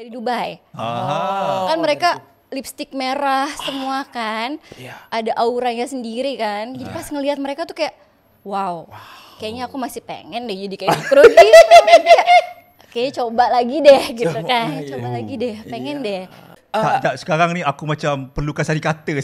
Dari Dubai. Ah. Kan mereka lipstik merah semua kan. Ada auranya sendiri kan. Jadi pas ngelihat mereka tuh kayak wow. Kayaknya aku masih pengen deh jadi kayak kru gitu. Kayaknya coba lagi deh gitu kan. Coba lagi deh, pengen deh. Tak, sekarang ni aku macam perlukan sari kata.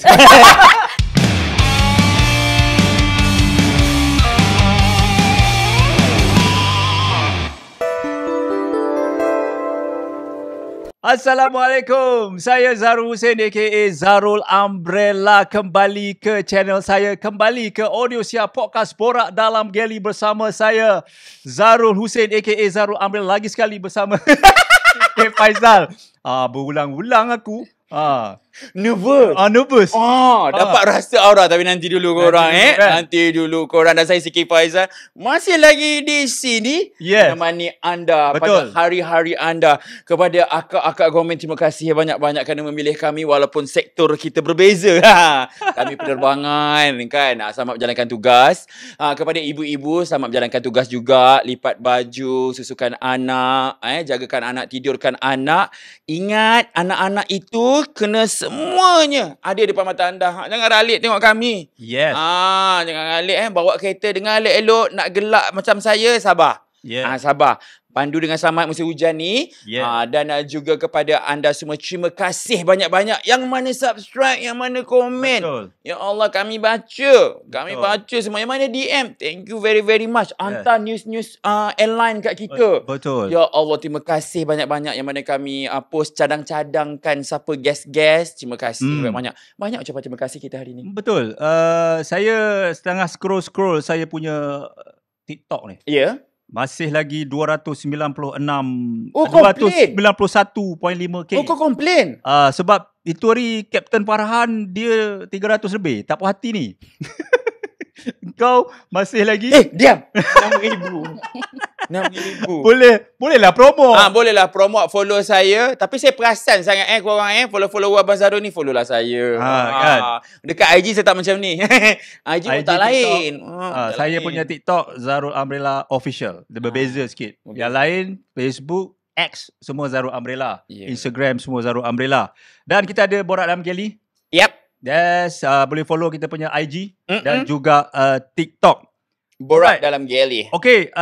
Assalamualaikum. Saya Zarul Hussein aka Zarul Umbrella, kembali ke channel saya, kembali ke Audio Siap Podcast Borak Dalam Geli bersama saya Zarul Hussein aka Zarul Umbrella, lagi sekali bersama Faizal. Berulang-ulang aku. Nervous. Nervous. Dapat rasa aura. Tapi nanti dulu korang Nanti dulu korang. Dan saya Sikit Faizal masih lagi di sini. Yes. Menemani anda. Betul. Pada hari-hari anda. Kepada akak-akak government, terima kasih banyak-banyak kerana memilih kami. Walaupun sektor kita berbeza. Kami penerbangan kan. Selamat menjalankan tugas. Kepada ibu-ibu, selamat menjalankan tugas juga. Lipat baju, susukan anak, jagakan anak, tidurkan anak. Ingat, anak-anak itu kena semuanya ada depan mata anda. Jangan ralik tengok kami. Yes. Jangan ralik bawa kereta dengan elok-elok, nak gelak macam saya, sabar. Yeah. Sabar. Pandu dengan selamat musim hujan ni. Yeah. Dan juga kepada anda semua, terima kasih banyak-banyak. Yang mana subscribe, yang mana komen. Betul. Ya Allah, kami baca. Kami baca semua. Yang mana DM. Thank you very very much. Hantar news-news airline kat kita. Betul. Ya Allah, terima kasih banyak-banyak. Yang mana kami post cadang-cadangkan siapa guest-guest. Terima kasih banyak. Banyak ucapan terima kasih kita hari ni. Betul. Saya setengah scroll saya punya TikTok ni. Ya. Yeah. Masih lagi 291.5k. Kau komplain? Sebab itu hari Kapten Farhan dia 300 lebih. Tak puas hati ni. Kau masih lagi diam. 6,000. 6,000. Bolehlah promo. Bolehlah promo, follow saya. Tapi saya perasan sangat korang follow Abang Zarul ni, follow lah saya. Kan. Dekat IG saya tak macam ni. IG pun tak lain. Saya punya TikTok Zarul Umbrella Official. Dia berbeza sikit. Yang lain Facebook, X semua Zarul Umbrella. Instagram semua Zarul Umbrella. Dan kita ada Borak Dalam Geli. Yep. Yes, boleh follow kita punya IG dan juga TikTok. Borak Dalam Geli. Okay,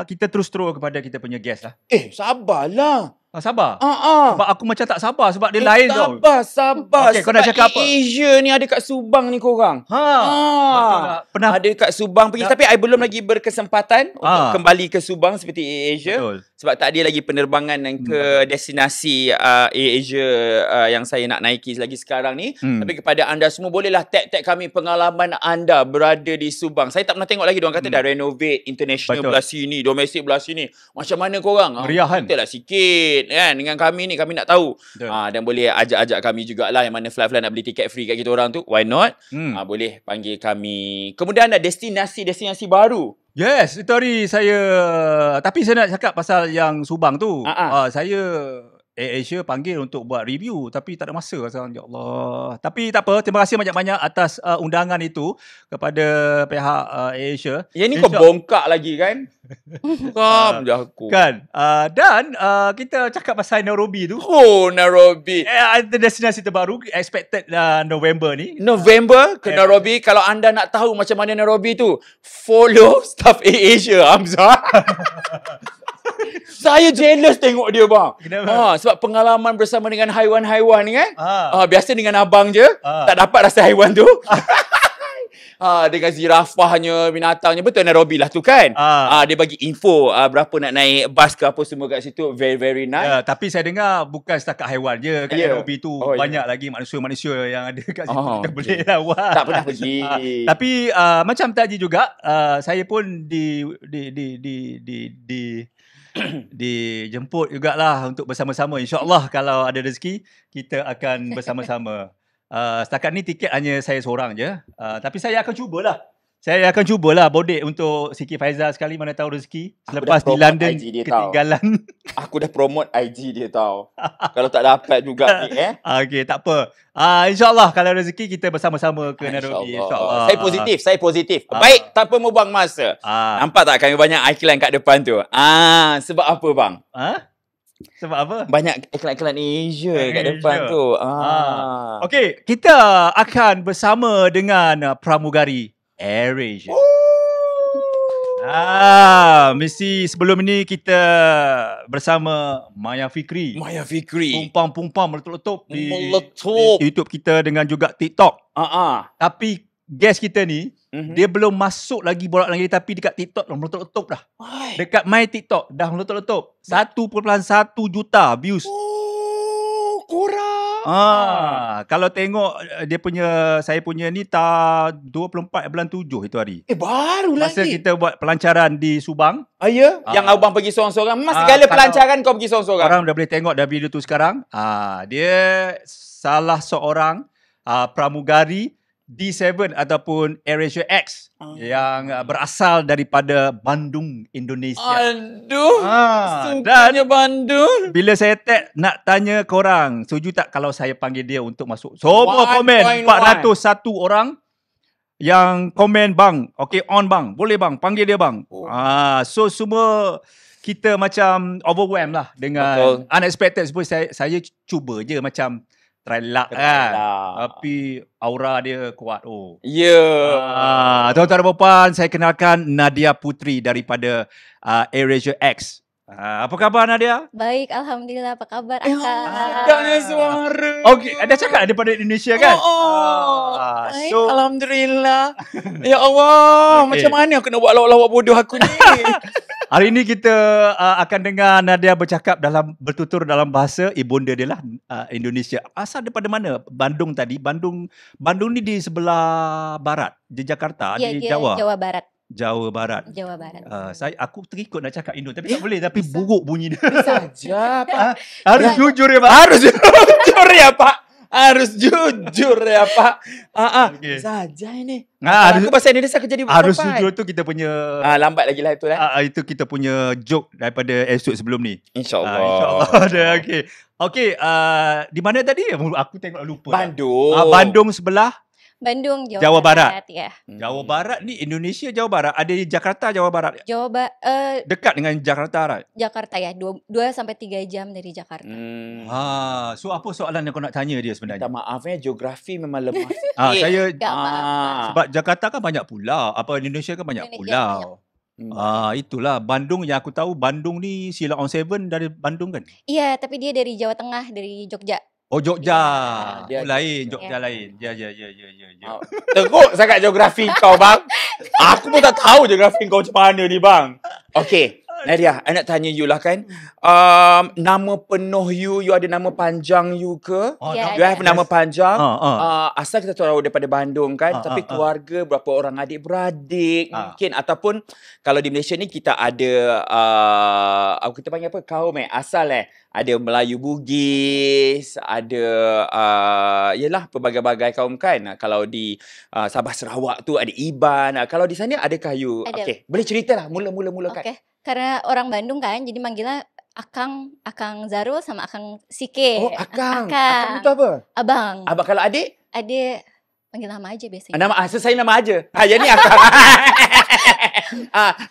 kita terus kepada kita punya guest lah. Sabarlah. Sabar. Sebab aku macam tak sabar sebab dia lain tau. Sabar. Okay, kau nak cakap apa? Asia ni ada kat Subang ni korang. Betul lah. Pernah ada kat Subang pergi. Tapi I belum lagi berkesempatan untuk kembali ke Subang seperti AirAsia. Betul. Sebab tak ada lagi penerbangan ke destinasi AirAsia yang saya nak naiki lagi sekarang ni. Tapi kepada anda semua, bolehlah tag kami pengalaman anda berada di Subang. Saya tak pernah tengok lagi diorang kata dah renovate international belah sini, domestic belah sini. Macam mana korang? Meriahan. Kita lah sikit kan dengan kami ni, kami nak tahu. Dan boleh ajak kami jugalah, yang mana fly-fly nak beli tiket free kat kita orang tu, why not? Boleh panggil kami. Kemudian ada destinasi baru. Yes, itu hari tapi saya nak cakap pasal yang Subang tu. Saya AirAsia panggil untuk buat review tapi tak ada masa sekarang. Ya Allah. Tapi tak apa, terima kasih banyak-banyak atas undangan itu kepada pihak AirAsia. Yang ni kau bongkak lagi kan? Kam je aku. Kan. Dan kita cakap pasal Nairobi tu. Nairobi. Ada destinasi terbaru expected November ni. November ke Nairobi. Kalau anda nak tahu macam mana Nairobi tu, follow staff AirAsia, Hamzah. Saya jealous tengok dia bang. Sebab pengalaman bersama dengan haiwan-haiwan ni kan. Biasa dengan abang je, tak dapat rasa haiwan tu. Dengan zirafahnya, binatangnya. Betul Nairobi lah tu kan. Dia bagi info berapa nak naik bas ke apa semua kat situ. Very very nice. Tapi saya dengar bukan setakat haiwan je kat Nairobi tu. Banyak lagi manusia-manusia yang ada kat situ. Kita boleh lawat. Tak pernah pergi. Tapi macam tadi juga, saya pun dijemput jugalah untuk bersama-sama. InsyaAllah kalau ada rezeki kita akan bersama-sama. Setakat ni tiket hanya saya seorang je. Tapi saya akan cubalah. Saya akan cubalah bodek untuk Sikit Faizal sekali, mana tahu rezeki. Selepas di London ketinggalan. Aku dah promote IG dia tau. Kalau tak dapat juga ni Okay, tak apa. InsyaAllah kalau rezeki kita bersama-sama ke Nairobi. InsyaAllah. Saya positif. Baik, tak apa mau buang masa. Nampak tak kami banyak iklan kat depan tu? Sebab apa bang? Sebab apa? Banyak iklan-iklan Asia kat depan Asia. tu. Okey, kita akan bersama dengan pramugari AirAsia. Mesti sebelum ini kita bersama Maya Fikri. Maya Fikri. Pumpang meletup-letup di Meletup. YouTube kita dengan juga TikTok. Tapi guest kita ni, dia belum masuk lagi borak lagi, tapi dekat TikTok dah meletup-letup dah. Dekat my TikTok dah meletup-letup. 1.1 juta views. Oh, korang. Kalau tengok dia punya, saya punya ni 24 bulan 7 itu hari. Baru Masa lagi. kita buat pelancaran di Subang. Ya? Yang abang pergi seorang-seorang. Mas segala pelancaran kau pergi seorang-seorang. Orang dah boleh tengok dah video tu sekarang. Dia salah seorang pramugari D7 ataupun AirAsia X yang berasal daripada Bandung, Indonesia. Aduh. Dan Sukanya Bandung. bila saya tag nak tanya korang, setuju tak kalau saya panggil dia untuk masuk? Semua komen 401 orang yang komen, bang, okay on bang, boleh bang, panggil dia bang. So semua kita macam overwhelmed lah dengan unexpected. Saya cuba je macam try luck kan. Tapi aura dia kuat. Tuan-tuan dan puan, saya kenalkan Nadia Putri daripada AirAsia X. Apa khabar Nadia? Baik, alhamdulillah. Apa kabar Akak? Sedapnya suara. Okey, ada cakap daripada Indonesia kan? Baik, alhamdulillah. Ya Allah, macam mana aku nak buat lawak-lawak bodoh aku ni? Hari ini kita akan dengar Nadia bertutur dalam bahasa ibunda dia lah, Indonesia. Asal daripada mana? Bandung tadi. Bandung ni di sebelah barat, di Jakarta, di Jawa. Jawa Barat. Aku terikut nak cakap Indo tapi tak boleh, tapi buruk bunyi dia. Saja, Pak. Harus jujur ya, Pak. Harus jujur ya, Pak. Harus jujur ya, Pak. Okay. Saja ini. Aku bahasa Indonesia aku jadi harus jujur tu kita punya lambat lagi lah itu lah. Itu kita punya joke daripada episode sebelum ni. InsyaAllah. InsyaAllah. Okey, di mana tadi? Aku tengok lupa. Bandung. Bandung sebelah Bandung, Jawa Barat. Ya. Jawa Barat ni Indonesia, Jawa Barat. Ada di Jakarta, Jawa Barat. Dekat dengan Jakarta. Jakarta ya, 2 sampai 3 jam dari Jakarta. So apa soalan yang kau nak tanya dia sebenarnya? Minta maaf geografi memang lemah. Saya sebab Jakarta kan banyak pulau. Indonesia kan banyak pulau. Itulah Bandung yang aku tahu. Bandung ni Sheila on 7 dari Bandung kan? Iya, tapi dia dari Jawa Tengah, dari Jogja. Jogja. Dia lain, Jogja lain. Ya. Teruk sangat geografi kau, bang. Aku pun tak tahu geografi kau macam mana ni, bang. Okey, Nadia, I nak tanya you lah kan. Nama penuh you ada nama panjang you ke? You have nama panjang. Asal kita tahu daripada Bandung kan, tapi keluarga berapa orang adik-beradik mungkin, ataupun kalau di Malaysia ni kita ada kita panggil apa? Kaum asal ada Melayu Bugis, ada yalah pelbagai-bagai kaum kan. Kalau di Sabah Sarawak tu ada Iban. Kalau di sana adakah you? Okey, boleh ceritalah mula-mula kan. Okey. Karena orang Bandung kan, jadi manggilnya Akang Zarul sama Akang Sike. Akang. Akang itu apa? Abang. Kalau adik? Adik panggil nama aja biasanya. Nama saya nama aja. Yang ni Akang.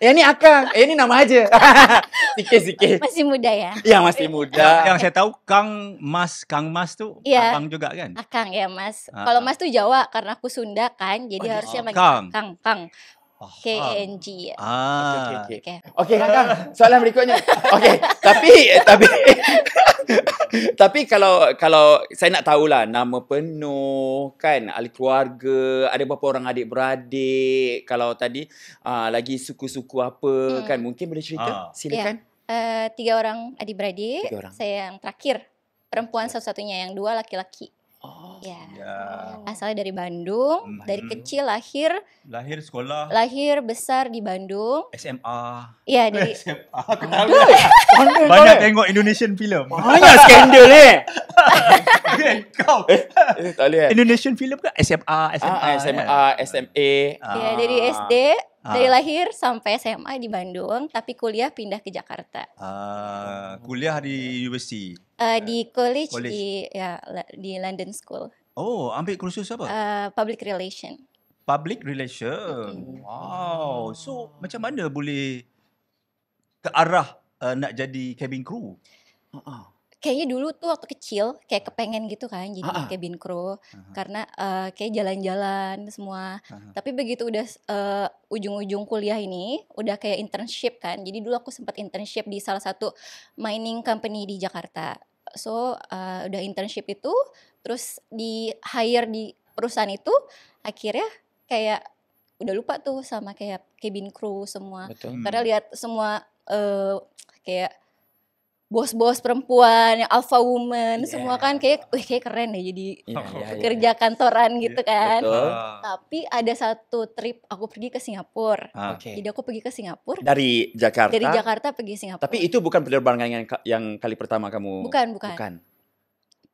Yang ni Akang. Yang ni nama aja. Sikit-sikit. Masih muda ya? Ya, masih muda. Yang saya tahu Kang Mas tu abang juga kan? Akang ya, Mas. Kalau Mas tuh Jawa, karena aku Sunda kan, jadi harusnya manggil Kang. KNG. Okey, Kang. Soalan berikutnya. Okey, tapi kalau saya nak tahulah nama penuh kan, ahli keluarga, ada berapa orang adik-beradik, kalau tadi lagi suku-suku apa kan, mungkin boleh cerita? Silakan. 3 orang adik-beradik. Saya yang terakhir, perempuan satu-satunya, yang 2 laki-laki. Asalnya dari Bandung, dari kecil lahir sekolah, lahir besar di Bandung. SMA. Iya, dari SMA. Aku tahu. Banyak tengok Indonesian film. Banyak skandal Kau. Tak boleh. Indonesian film kan? SMA, SMA. Ya, dari SD, dari lahir sampai SMA di Bandung, tapi kuliah pindah ke Jakarta. Kuliah di universiti. Di college. Di London School. Ambil kursus apa? Public Relation. Public Relation. Wow. So, macam mana boleh ke arah nak jadi cabin crew? Kayaknya dulu tuh waktu kecil kayak kepengen gitu kan jadi cabin crew karena kayak jalan-jalan semua. Tapi begitu udah ujung-ujung kuliah ini udah kayak internship kan. Jadi dulu aku sempat internship di salah satu mining company di Jakarta. So udah internship itu terus di hire di perusahaan itu akhirnya kayak udah lupa tuh sama kayak cabin crew semua. Betul. Karena lihat semua kayak bos-bos perempuan yang alpha woman semua kan kayak keren deh jadi kerja kantoran gitu kan. Betul. Tapi ada satu trip aku pergi ke Singapura. Jadi aku pergi ke Singapura. Dari Jakarta. Dari Jakarta pergi Singapura. Tapi itu bukan penerbangan yang kali pertama kamu. Bukan.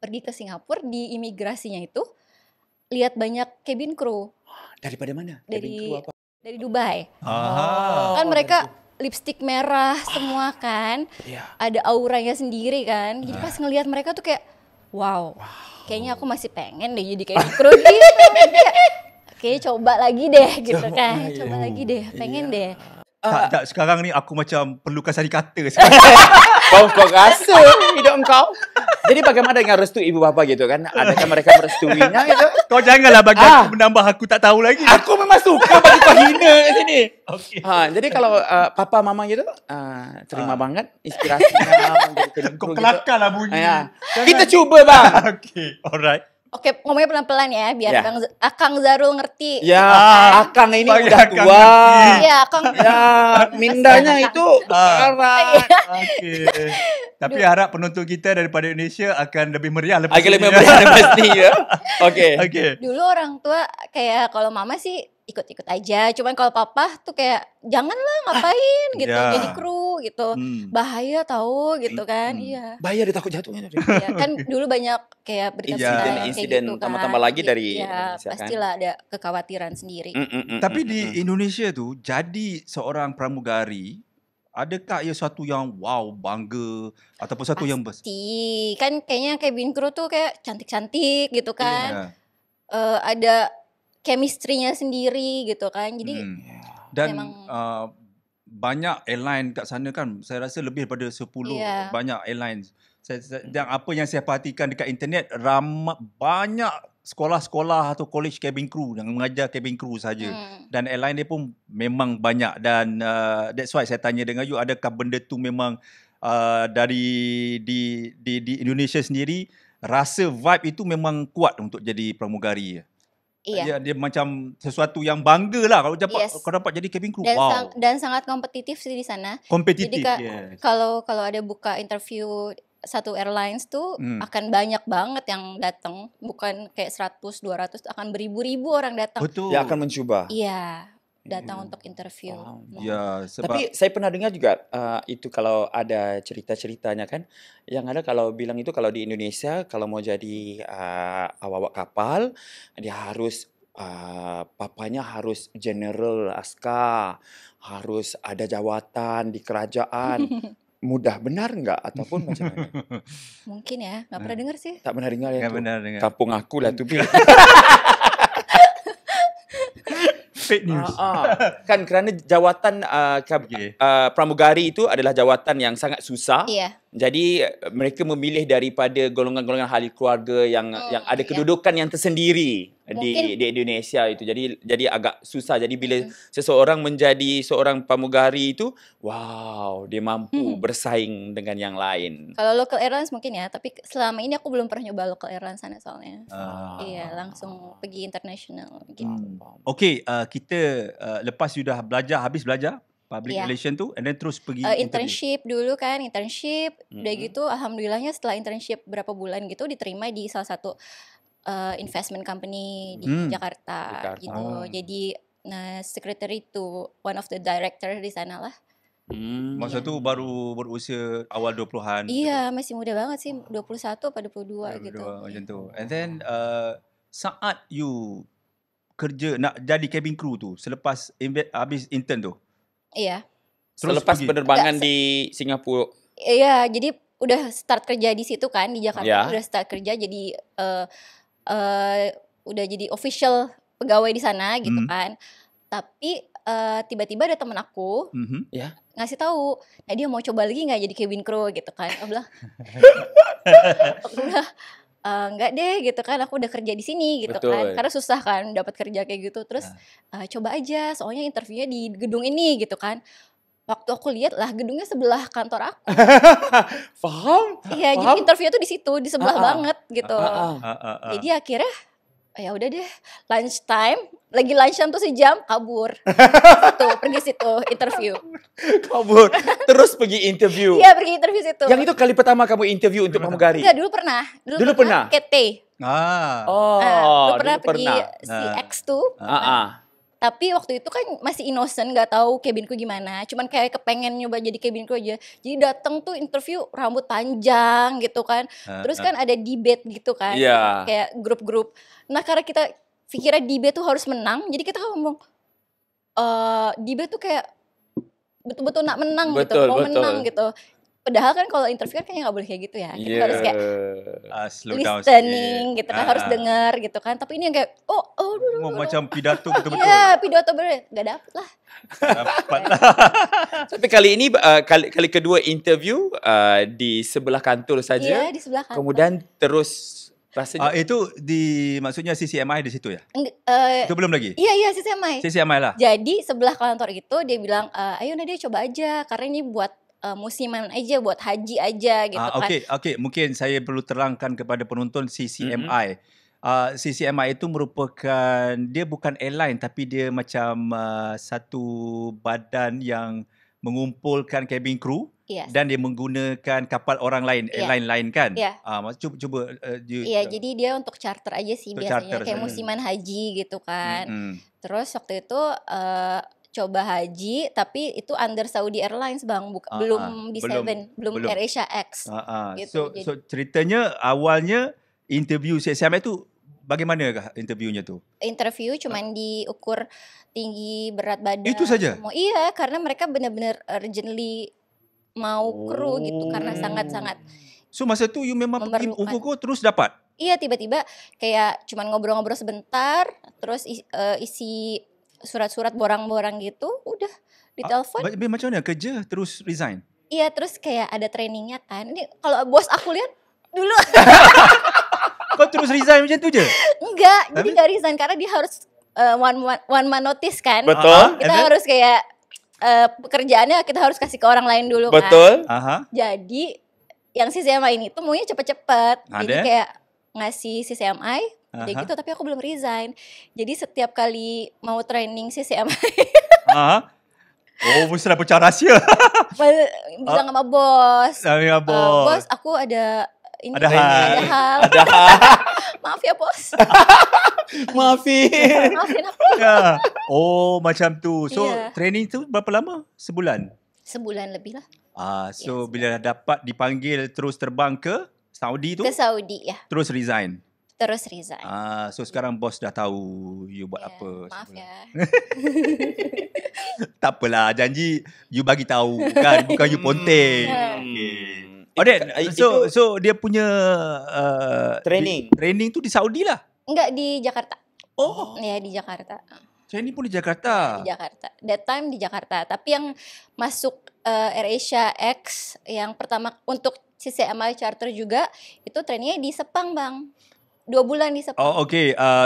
Pergi ke Singapura di imigrasinya itu lihat banyak cabin crew. Daripada mana? Dari Dubai. Kan mereka lipstik merah semua kan. Ada auranya sendiri kan. Jadi pas ngelihat mereka tuh kayak wow. Kayaknya aku masih pengen deh jadi kayak kru gitu. Kayaknya coba lagi deh gitu kan. Coba lagi deh, pengen deh. Tak, sekarang ni aku macam perlukan sari kata. Kau rasa hidup kau. Jadi bagaimana dengan restu ibu bapa gitu kan? Adakah mereka merestuinya gitu? Kau janganlah bagi aku menambah aku tak tahu lagi. Aku memang suka bagi kau hina kat sini. Okay. Jadi kalau papa mama gitu terima banget inspirasinya menjadi cabin Kau crew kelakar lah bunyi. Kita cuba bang. Okay, alright. Oke, ngomongnya pelan-pelan ya biar Akang Zarul ngerti. Ya, Akang ini udah Akang tua. Iya, Akang. Ya, mindanya itu parah. Okay. Tapi harap penonton kita daripada Indonesia akan lebih meriah lepas Agak ini. lebih meriah pasti ya. Oke. Dulu orang tua kayak kalau mama sih ikut-ikut aja. Cuman kalau papa tuh kayak janganlah ngapain gitu. Jadi kru gitu. Bahaya tahu gitu kan. Iya. Bahaya dia takut jatuhnya. Iya, kan dulu banyak kayak berita kayak insiden gitu kan. tambah lagi dari ya, Indonesia kan. pastilah ada kekhawatiran sendiri. Tapi di Indonesia tu jadi seorang pramugari, adakah ia satu yang wow bangga ataupun satu yang Pasti. Kan kayaknya cabin crew tuh kayak cantik-cantik gitu kan. Ada chemistry-nya sendiri gitu kan. Jadi dan memang banyak airline kat sana kan, saya rasa lebih daripada 10 banyak airline. Dan apa yang saya perhatikan dekat internet, banyak sekolah-sekolah atau college cabin crew yang mengajar cabin crew saja. Dan airline dia pun memang banyak dan that's why saya tanya dengan you, adakah benda tu memang dari di Indonesia sendiri rasa vibe itu memang kuat untuk jadi pramugari? Iya. Dia macam sesuatu yang bangga lah kalau dapat jadi cabin crew. Dan sangat kompetitif sih di sana. Kompetitif. Jadi kalau ada buka interview satu airlines tuh akan banyak banget yang datang, bukan kayak 100 200, akan beribu-ribu orang datang. Betul. Dia akan mencuba. Iya, datang untuk interview. Ya, sebab tapi saya pernah dengar juga itu kalau ada cerita-ceritanya kan, yang ada kalau bilang itu kalau di Indonesia kalau mau jadi awak kapal dia harus papanya harus general askar, harus ada jawatan di kerajaan. Mudah benar enggak ataupun macam mana? Mungkin ya, nggak pernah dengar sih. Tak pernah dengar ya Nggak tu. pernah dengar. Kampung aku lah tu. fake news. Kan kerana jawatan pramugari itu adalah jawatan yang sangat susah. Iya. Jadi mereka memilih daripada golongan-golongan ahli keluarga yang ada kedudukan yang tersendiri di Indonesia itu. Jadi agak susah. Jadi bila seseorang menjadi seorang pramugari itu, wow, dia mampu bersaing dengan yang lain. Kalau local airlines mungkin ya, tapi selama ini aku belum pernah nyoba local airlines sana soalnya. Iya, langsung pergi international gitu. Okey, kita lepas sudah habis belajar public relation tu, and then terus pergi internship dulu kan, udah gitu alhamdulillahnya setelah internship berapa bulan gitu diterima di salah satu investment company di Jakarta gitu. Jadi secretary to one of the director di sana lah. Masa tu baru berusia awal 20-an. Iya, masih muda banget sih, 21 atau 22 gitu. Macam tu. And then saat you kerja nak jadi cabin crew tu selepas habis intern tu. Iya. Selepas penerbangan di Singapura. Iya, jadi udah start kerja di situ kan di Jakarta, udah start kerja jadi udah jadi official pegawai di sana gitu kan. Tapi tiba-tiba ada temen aku Ya. ngasih tahu, nah dia mau coba lagi nggak jadi cabin crew gitu kan. Aku bilang, enggak deh gitu kan, aku udah kerja di sini gitu Betul. kan. Karena susah kan dapat kerja kayak gitu. Terus coba aja, soalnya interviewnya di gedung ini gitu kan. Waktu aku lihat lah gedungnya sebelah kantor aku. Faham? Iya, jadi interviewnya tuh di situ, di sebelah banget gitu. Jadi akhirnya ya udah deh, lunchtime, lagi lunchtime tuh sejam kabur. Pergi situ interview. Kabur. Terus pergi interview. Iya, pergi interview situ. Yang itu kali pertama kamu interview untuk pramugari? Enggak, dulu pernah. Dulu pernah? KT. Dulu pernah pergi CX tuh. Tapi waktu itu kan masih innocent, nggak tahu cabin crew gimana. Cuman kayak kepengen nyoba jadi cabin crew aja. Jadi datang tuh interview rambut panjang gitu kan. Terus kan ada debate gitu kan. Iya. Kayak grup-grup. Nah karena kita pikirnya debate tuh harus menang. Jadi kita ngomong debate tuh kayak betul-betul nak menang gitu. Mau menang gitu. Padahal kan kalau interview kan kayaknya gak boleh kayak gitu ya. Kita harus kayak listening gitu kan. Harus dengar gitu kan. Tapi ini yang kayak macam pidato betul-betul. Iya, pidato bener. Gak dapet lah. Tapi kali ini kali kedua interview di sebelah kantor saja. Iya, di sebelah kantor. Kemudian terus rasanya itu maksudnya CCMI di situ ya? Itu belum lagi? Iya, CCMI. CCMI lah. Jadi sebelah kantor itu dia bilang, ayo Nadia coba aja. Karena ini buat musiman aja, buat haji aja gitu kan. Okey. Mungkin saya perlu terangkan kepada penonton CCMI. CCMI itu merupakan, dia bukan airline tapi dia macam satu badan yang mengumpulkan cabin crew. Yes. Dan dia menggunakan kapal orang lain, airline lain kan? Cuba. Jadi dia untuk charter aja sih biasanya, kayak musiman haji gitu kan. Terus waktu itu coba haji, tapi itu under Saudi Airlines bang, belum di belum AirAsia X. Gitu. So ceritanya awalnya interview CCMI itu bagaimanakah interviewnya tu? Interview cuman diukur tinggi, berat badan. Itu saja? Iya, karena mereka benar-benar urgently mau kru gitu, karena sangat-sangat. So masa tu you memang pergi UFO terus dapat? Iya, tiba-tiba kayak cuman ngobrol-ngobrol sebentar, terus isi surat-surat borang-borang gitu, udah ditelepon. Macam mana kerja terus resign? Iya, terus kayak ada trainingnya kan. Ini kalau bos aku lihat dulu. Kau terus resign macam tu je? Enggak, jadi gak resign karena dia harus one man notice kan. Betul. Kita harus kayak pekerjaannya kita harus kasih ke orang lain dulu kan. Betul. Jadi yang CCMI ini tuh maunya cepet-cepet. Jadi kayak ngasih CCMI kayak gitu, tapi aku belum resign. Jadi setiap kali mau training CCMI mesti dapat cara rahsia. Bilang sama bos. Bos, aku ada hal. Maaf ya bos. Maafin aku. Macam tu. So training tu berapa lama? Sebulan? Sebulan lebih lah. Bila dapat dipanggil terus terbang ke Saudi tu? Ke Saudi ya. Terus resign? Terus resign. So sekarang bos dah tahu you buat apa. Maaf ya. Tak apalah, janji you bagi tahu kan, bukan you ponteng. So dia punya training tu di Saudi lah? Enggak, di Jakarta. Ya, di Jakarta. Training pun di Jakarta? Di Jakarta. That time di Jakarta. Tapi yang masuk AirAsia X yang pertama untuk CCMI charter juga, itu trainingnya di Sepang bang. 2 bulan di Sepang.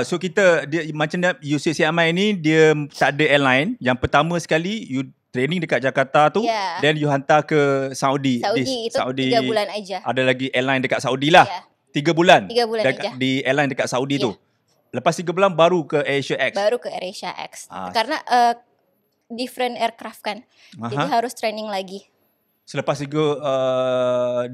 So kita, dia macam CCMI ni dia tak ada airline. Yang pertama sekali you training dekat Jakarta tu, then you hantar ke Saudi. Itu 3 bulan aja. Ada lagi airline dekat Saudi lah. 3 bulan. 3 bulan aja. Di airline dekat Saudi tu. Lepas 3 bulan baru ke AirAsia X. Baru ke AirAsia X. Karena different aircraft kan. Jadi harus training lagi. Selepas itu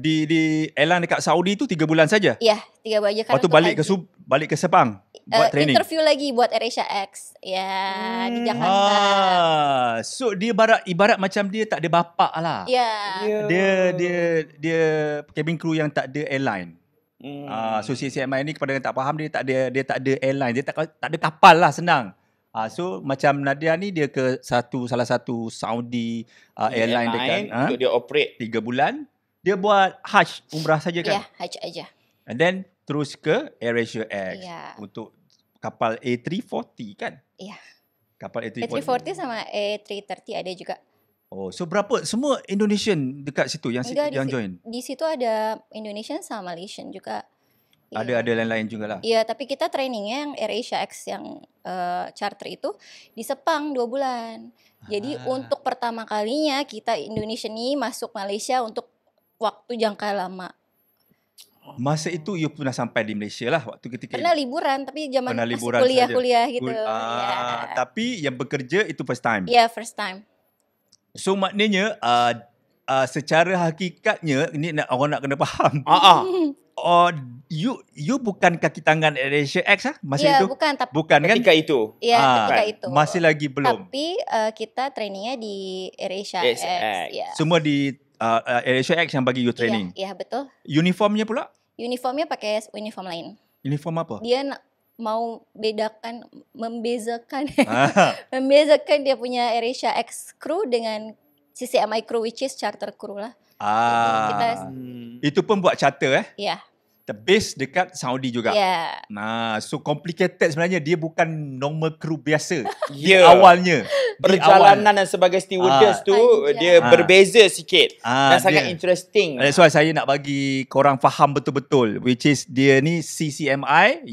di airline dekat Saudi tu 3 bulan saja? Iya, 3 bulan aja. Lepas tu balik ke Sepang buat training? Interview lagi buat AirAsia X. Ya, di Jakarta. So dia ibarat macam dia tak ada bapak lah. Ya. Dia cabin crew yang tak ada airline. So CCMI ni kepada yang tak faham, dia tak ada airline, dia tak ada kapal lah, senang. So macam Nadia ni dia ke salah satu Saudi airline dekat untuk dia operate 3 bulan. Dia buat Hajj, umrah saja kan? Ya, Hajj aja. And then terus ke AirAsia X untuk kapal A340 kan? Iya. Kapal A340 sama A330 ada juga. Oh, so berapa semua Indonesian dekat situ yang Enggak, yang join? di situ ada Indonesian sama Malaysian juga. Ada lain-lain juga lah. Iya, tapi kita trainingnya yang AirAsia X yang charter itu di Sepang 2 bulan. Jadi untuk pertama kalinya kita Indonesia nih masuk Malaysia untuk waktu jangka lama. Masa itu you pernah sampai di Malaysia lah waktu ketika Pernah liburan tapi zaman Pernah masih liburan kuliah gitu. Tapi yang bekerja itu first time. Iya, first time. So maknanya secara hakikatnya ini orang nak kena faham. Oh, you bukan kaki tangan AirAsia X masa Iya, itu? Bukan kan? Ketika itu. Iya, ketika itu. Masih lagi belum. Tapi kita trainingnya di AirAsia X. Ya. Semua di AirAsia X yang bagi you training. Iya, betul. Uniformnya pula? Uniformnya pakai uniform lain. Uniform apa? Dia mau membezakan dia punya AirAsia X crew dengan CCMI crew, which is charter crew lah. Itu pun buat charter Iya. The base dekat Saudi juga. Yeah. Nah, so complicated sebenarnya. Dia bukan normal crew biasa. Yeah. Awalnya. Perjalanan dan sebagai stewardess tu dia berbeza sikit. Dan sangat interesting. That's why saya nak bagi korang faham betul-betul. Which is dia ni CCMI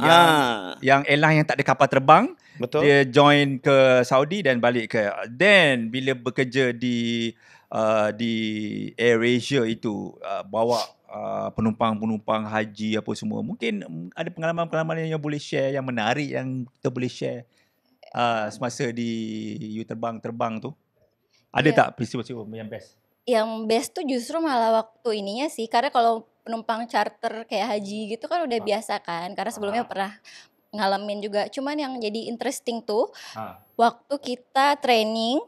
yang airline yang tak ada kapal terbang. Betul. Dia join ke Saudi dan balik ke. Then bila bekerja di AirAsia itu bawa penumpang-penumpang haji apa semua. Mungkin ada pengalaman-pengalaman yang boleh share, yang menarik yang kita boleh share semasa di you terbang tu. Ada tak peristiwa-peristiwa yang best? Yang best tuh justru malah waktu ininya sih. Karena kalau penumpang charter kayak haji gitu kan udah biasa kan. Karena sebelumnya pernah ngalamin juga. Cuman yang jadi interesting tuh waktu kita training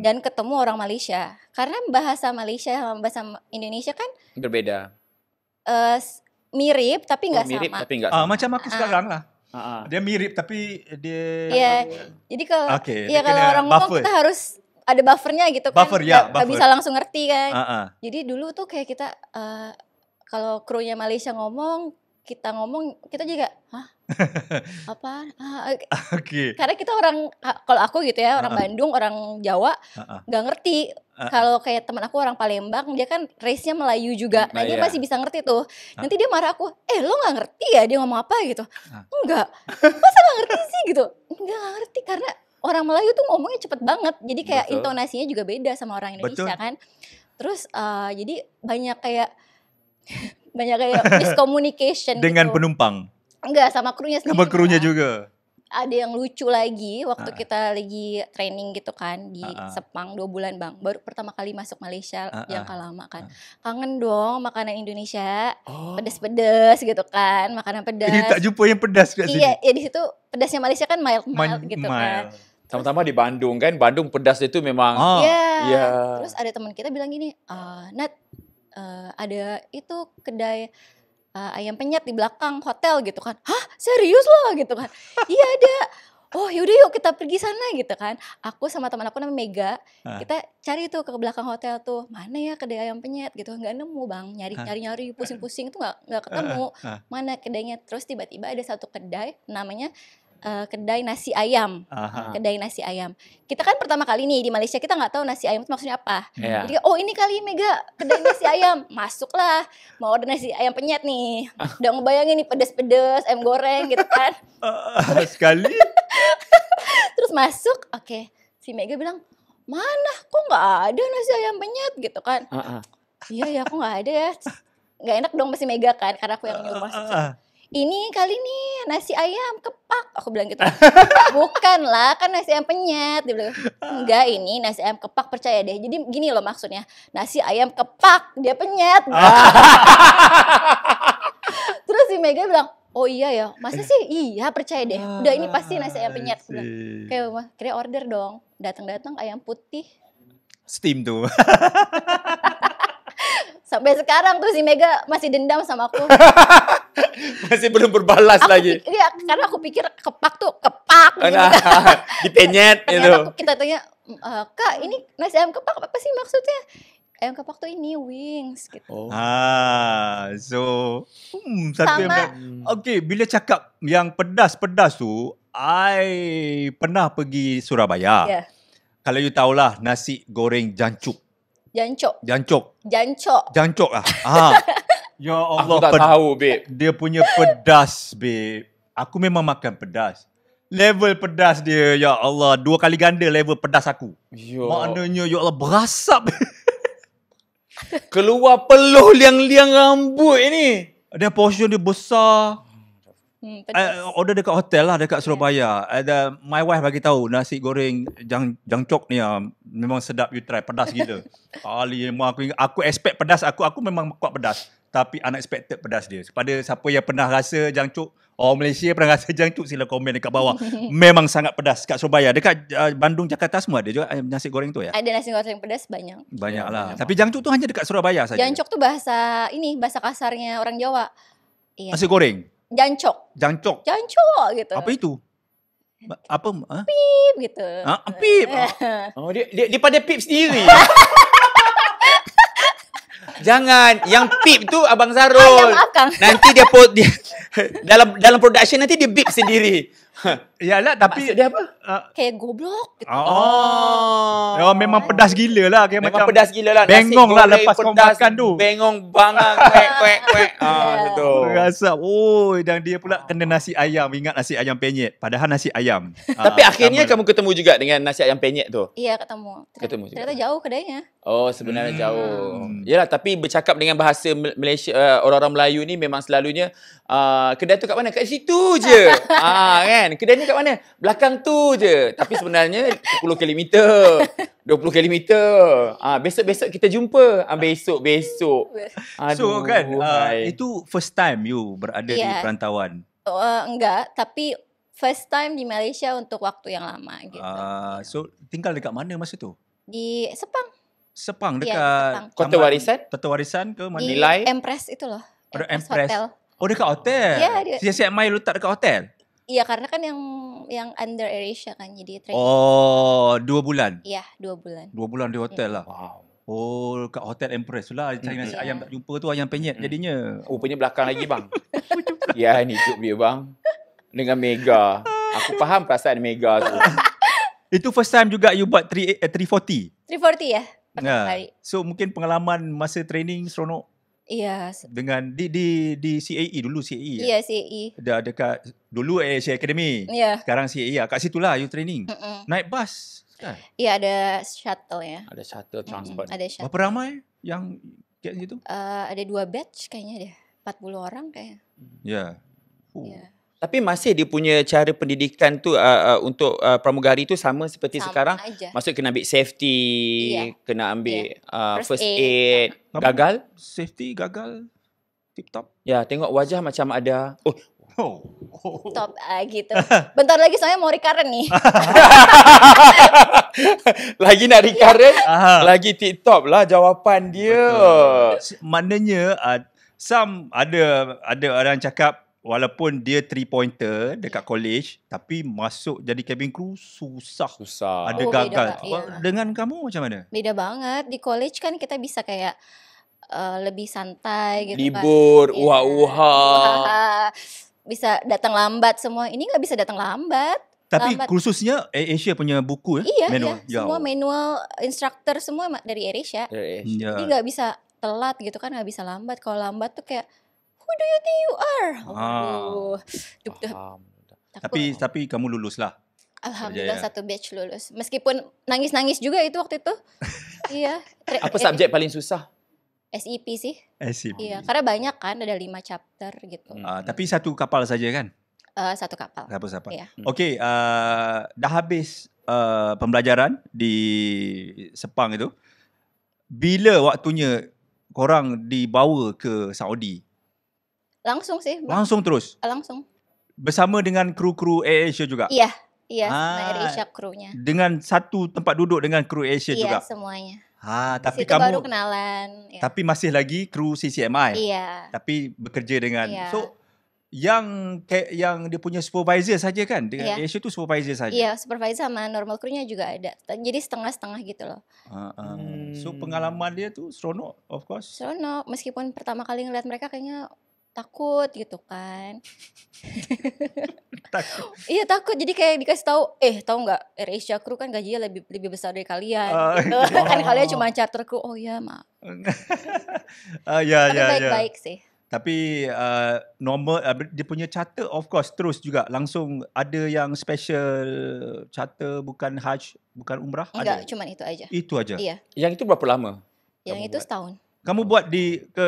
dan ketemu orang Malaysia. Karena bahasa Malaysia sama bahasa Indonesia kan berbeda. Mirip tapi nggak mirip, sama. Tapi sama. Macam aku sekarang lah. Dia mirip tapi dia. Iya. Jadi kalau kalau orang ngomong buffer. kita harus ada buffernya gitu kan. Buffer. Gak bisa langsung ngerti kan. Jadi dulu tuh kayak kita kalau krunya Malaysia ngomong, kita juga apa? Karena kita orang, kalau aku gitu ya, orang Bandung, orang Jawa, nggak ngerti. Kalau kayak teman aku orang Palembang, dia kan race-nya Melayu juga. Nah, dia masih bisa ngerti tuh. Nanti dia marah aku, lo nggak ngerti ya dia ngomong apa gitu? Enggak, masa nggak ngerti sih gitu? Nggak ngerti karena orang Melayu tuh ngomongnya cepet banget. Jadi kayak intonasinya juga beda sama orang Indonesia kan. Terus jadi banyak kayak miscommunication dengan gitu. penumpang. Enggak, sama krunya sendiri. Sama krunya juga. Ada yang lucu lagi waktu kita lagi training gitu kan di Sepang 2 bulan bang. Baru pertama kali masuk Malaysia jangka lama kan. Kangen dong makanan Indonesia. Pedas-pedas gitu kan. Makanan pedas. Tak jumpa yang pedas kat sini. Iya, di situ pedasnya Malaysia kan mild gitu kan. Sama-sama di Bandung kan. Bandung pedas itu memang. Iya. Terus ada teman kita bilang gini, Nat, ada itu kedai ayam penyet di belakang hotel gitu kan. Hah, serius loh gitu kan. Iya ada. Oh yaudah yuk kita pergi sana gitu kan. Aku sama teman aku namanya Mega, kita cari tuh ke belakang hotel tuh, mana ya kedai ayam penyet gitu. Nggak nemu bang, nyari pusing-pusing tuh nggak ketemu mana kedainya. Terus tiba-tiba ada satu kedai namanya kedai nasi ayam. Kedai nasi ayam. Kita kan pertama kali nih di Malaysia, kita nggak tahu nasi ayam itu maksudnya apa. Jadi ini kali Mega kedai nasi ayam. Masuklah, mau order nasi ayam penyet nih. Udah ngebayangin nih pedes-pedes, ayam goreng gitu kan. Sekali. Terus masuk, si Mega bilang, mana kok nggak ada nasi ayam penyet gitu kan. Iya kok nggak ada ya. Nggak enak dong si Mega kan, karena aku yang nyuruh masuk. Ini kali nih nasi ayam kepak, aku bilang gitu. Bukan lah, kan nasi ayam penyet. Dia bilang, enggak ini nasi ayam kepak, percaya deh. Jadi gini loh maksudnya, nasi ayam kepak, dia penyet. Terus si Mega bilang, oh iya ya, masa sih? Iya percaya deh. Udah ini pasti nasi ayam penyet. Kayak kira order dong. Datang-datang ayam putih. Steam tuh. Sampai sekarang tuh si Mega masih dendam sama aku. Masih belum berbalas lagi. Iya, karena aku pikir kepak tuh kepak gitu. Dipenyet itu. Kita tanya, Kak ini nasi ayam kepak apa sih maksudnya? Ayam kepak tuh ini wings gitu. So satu yang bila cakap yang pedas-pedas tu, I pernah pergi Surabaya. Ya. Kalau you tahulah nasi goreng jancuk. Jancok. Jancok lah. Ya Allah. Aku tak tahu, babe. Dia punya pedas, babe. Aku memang makan pedas. Level pedas dia, ya Allah. 2 kali ganda level pedas aku. Yo. Maknanya, ya Allah, berasap. Keluar peluh liang-liang rambut ni. Dan portion dia besar. Pedas. Order dekat hotel lah, dekat Surabaya. Ada my wife bagi tahu nasi goreng jangcok ni memang sedap, you try, pedas gila. Ali memang aku expect pedas, aku memang kuat pedas. Tapi unexpected pedas dia. Kepada siapa yang pernah rasa jangcok, Malaysia pernah rasa jangcok, sila komen dekat bawah. Memang sangat pedas kat Surabaya. Dekat Bandung, Jakarta semua ada juga nasi goreng tu ya? Ada nasi goreng pedas banyak. Banyak lah. banyak. Tapi jangcok tu hanya dekat Surabaya saja. Jancok tuh bahasa kasarnya orang Jawa. Iya. Nasi goreng. Jancok Jancok. gitu. Apa itu? Apa? Pip gitu. Pip. Oh, dia pada pip sendiri. Jangan, yang pip tu Abang Zarul. Ayam akang. Nanti dia dalam production nanti dia bip sendiri. Yalah, tapi Maksud dia apa? Kayak goblok gitu. Oh, memang pedas gila lah. Kayak Memang macam pedas gila lah. bengong Nasi lah goreng lepas kau pedas, makan tu. Bengong bangang, kwek. Gitu. Berasap. Oh, dan dia pula kena nasi ayam. Ingat nasi ayam penyet. Padahal nasi ayam. Tapi akhirnya sama. kamu ketemu juga dengan nasi ayam penyet tu. Iya ketemu. Ketemu juga. Ternyata jauh kedainya. Oh, sebenarnya jauh. Yalah, tapi bercakap dengan bahasa Malaysia, orang-orang Melayu ni memang selalunya kedai tu kat mana? Kat situ je. Kan? Kedai ni kat mana? Belakang tu je. Tapi sebenarnya 10 kilometer, 20 kilometer. Besok-besok kita jumpa. Besok-besok. So kan, hai. itu first time you berada di Iya. perantauan. Enggak, tapi first time di Malaysia untuk waktu yang lama gitu. So tinggal dekat mana masa tu? Di Sepang. Sepang Iya, dekat Sepang. Kota Warisan? Kota Warisan ke mana? Di Nilai? Empress itu loh. Ada Empress. Hotel. Oh, dekat hotel. Iya, dia- Siap-siap main letak dekat hotel. Iya, karena kan yang under AirAsia kan jadi training. Oh, 2 bulan. Iya, 2 bulan. 2 bulan di hotel lah. Wow. Oh, kat hotel Empress tu lah. Cari nasi Iya. ayam tak jumpa tu, ayam penyet jadinya. Rupanya belakang lagi bang. Ya, ni hidup dia bang. Dengan Mega. Aku faham perasaan Mega tu. Itu first time juga you buat 340. 340 ya? Pertama kali. So mungkin pengalaman masa training seronok Iya. dengan di CAE dulu CAE. Iya, CI. Dah dekat dulu Asia Academy. Iya. Sekarang CAE lah. Kat situlah you training. Mm-mm. Naik bas kan? Iya, ada shuttle ya. Ada shuttle transport. Ada shuttle. Berapa ramai yang kat situ? Ada 2 batch kayaknya deh. 40 orang kayaknya. Ya. Iya. Tapi masih dia punya cara pendidikan tu untuk pramugari tu sama seperti Sama sekarang. aja. Maksud kena ambil safety, Iya. kena ambil First first aid. aid. Apa? Gagal? Safety gagal. Tip top. Ya, tengok wajah macam ada. Oh, Top gitu. Bentar lagi saya mau recurrent nih. lagi nak recurrent, Aha. lagi tip-top lah jawapan dia. Maknanya ada orang cakap walaupun dia 3-pointer dekat college tapi masuk jadi cabin crew susah. Susah. Ada Oh, beda, gagal. Kak. Iya. Dengan kamu macam mana? Beda banget. Di college kan kita bisa kayak lebih santai gitu Libur, kan. Iya. uha-uha. Bisa datang lambat semua. Ini nggak bisa datang lambat. Tapi Lambat. khususnya Asia punya buku Iya, manual. iya. Semua manual, instructor semua dari AirAsia. Ya. Jadi nggak bisa telat gitu kan, nggak bisa lambat. Kalau lambat tuh kayak, who do you think you are? Aduh, Faham. takut. Tapi kamu lulus lah. Alhamdulillah Berjaya. satu batch lulus. Meskipun nangis-nangis juga itu waktu itu. Iya. Apa subjek paling susah? SEP sih. SEP. Iya, karena banyak kan, ada 5 chapter gitu. Tapi satu kapal saja kan? Satu kapal. Kapal. Iya. Okey, dah habis pembelajaran di Sepang itu. Bila waktunya korang dibawa ke Saudi? Langsung sih. Langsung terus? Langsung. Bersama dengan kru-kru AirAsia juga? Iya, Ah. AirAsia kru-nya. Dengan satu tempat duduk dengan kru AirAsia Iya, juga? semuanya. Tapi Situ baru kamu kenalan. Ya. tapi masih lagi kru CCMI. Iya. Tapi bekerja dengan Iya. so yang dia punya supervisor saja kan? Dengan Iya. Asia tu supervisor saja. Iya, supervisor sama normal crew-nya juga ada. Jadi setengah-setengah gitu loh. So pengalaman dia tu seronok of course. Seronok, meskipun pertama kali ngeliat mereka kayaknya takut gitu kan. Takut. Iya takut, jadi kayak dikasih tahu, tahu nggak AirAsia Crew kan gajinya lebih besar dari kalian, gitu. Kan kalian cuma charter crew. Oh ya maaf. Ya, Tapi ya, ya. baik-baik sih. Tapi normal dia punya charter of course terus juga langsung ada yang special charter bukan haji, bukan umrah Enggak, ada. cuman itu aja. Itu aja. Iya, Yang itu berapa lama? yang Kamu itu buat? setahun. Kamu buat ke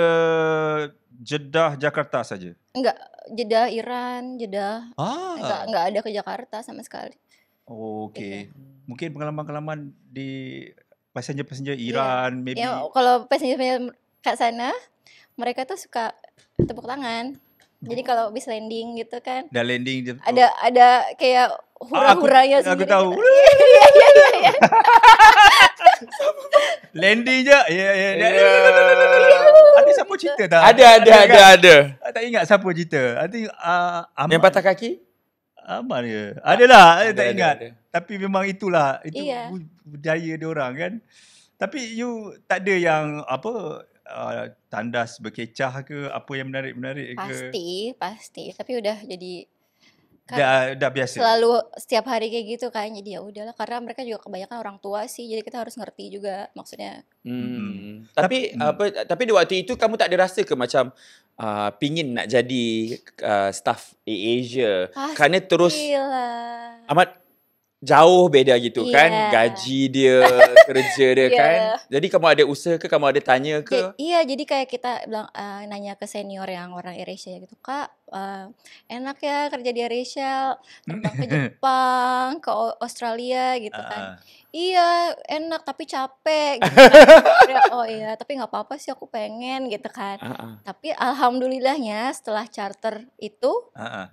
Jeddah, Jakarta saja. Enggak, Jeddah, Iran, Jeddah. Enggak ada ke Jakarta sama sekali. Oh, Iya. okey. Mungkin pengalaman-pengalaman di passenger-passenger Iya. Iran maybe. Ya, kalau passenger kat sana, mereka tuh suka tepuk tangan. Jadi kalau habis landing gitu kan, Dah landing dia. ada kayak hura-huranya aku sendiri. tahu. Gitu. Iya. Landing je. Ya. Ada siapa cerita tak? Ada. Tak ingat siapa cerita. I think Yang patah kaki? Aman ke? Adalah, Ada, tak ingat. ada. Tapi memang itulah, itu Iya. budaya dia orang kan. Tapi you tak ada yang tandas berkecah ke, apa yang menarik-menarik ke? Pasti. Tapi udah jadi Dah biasa. selalu setiap hari kayak gitu kan. Jadi ya udahlah, karena mereka juga kebanyakan orang tua sih. Jadi kita harus ngerti juga maksudnya. Tapi di waktu itu kamu tak ada rasa ke macam pingin nak jadi staff AirAsia kerana terus Pastilah. amat jauh beda gitu kan, Iya. gaji dia, kerja dia Iya. kan. Jadi kamu ada usaha ke, kamu ada tanya ke? Iya, jadi kayak kita bilang nanya ke senior yang orang AirAsia gitu, Kak, enak ya kerja di AirAsia, terbang ke Jepang, ke Australia gitu kan. Iya, enak tapi capek gitu kan. Oh iya, tapi nggak apa-apa sih, aku pengen gitu kan. Tapi alhamdulillahnya setelah charter itu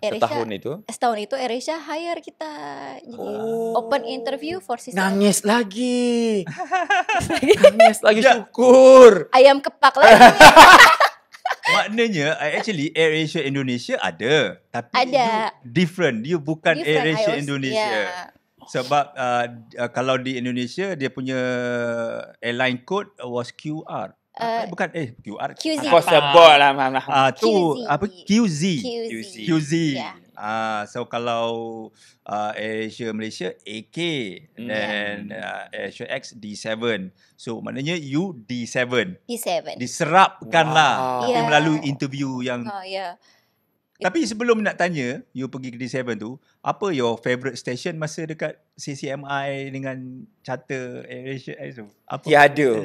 AirAsia Setahun itu AirAsia hire kita. Jadi open interview for season. nangis lagi. Nangis lagi, syukur. Ayam kepak lagi. Maknanya actually AirAsia Indonesia ada, tapi Ada. you different. You bukan AirAsia IOS, Indonesia. yeah. Sebab kalau di Indonesia dia punya airline code was QR. Bukan QR. QZ. Kau sebut lah. Tu QZ. apa QZ. QZ. Yeah. So kalau AirAsia Malaysia AK dan AirAsia X D7. So maknanya you D7. D7. Diserapkanlah Yeah. melalui interview yang. Yeah. Tapi sebelum nak tanya you pergi ke D7 tu, apa your favourite station masa dekat CCMI dengan charter AirAsia X tu? Apa Tiada.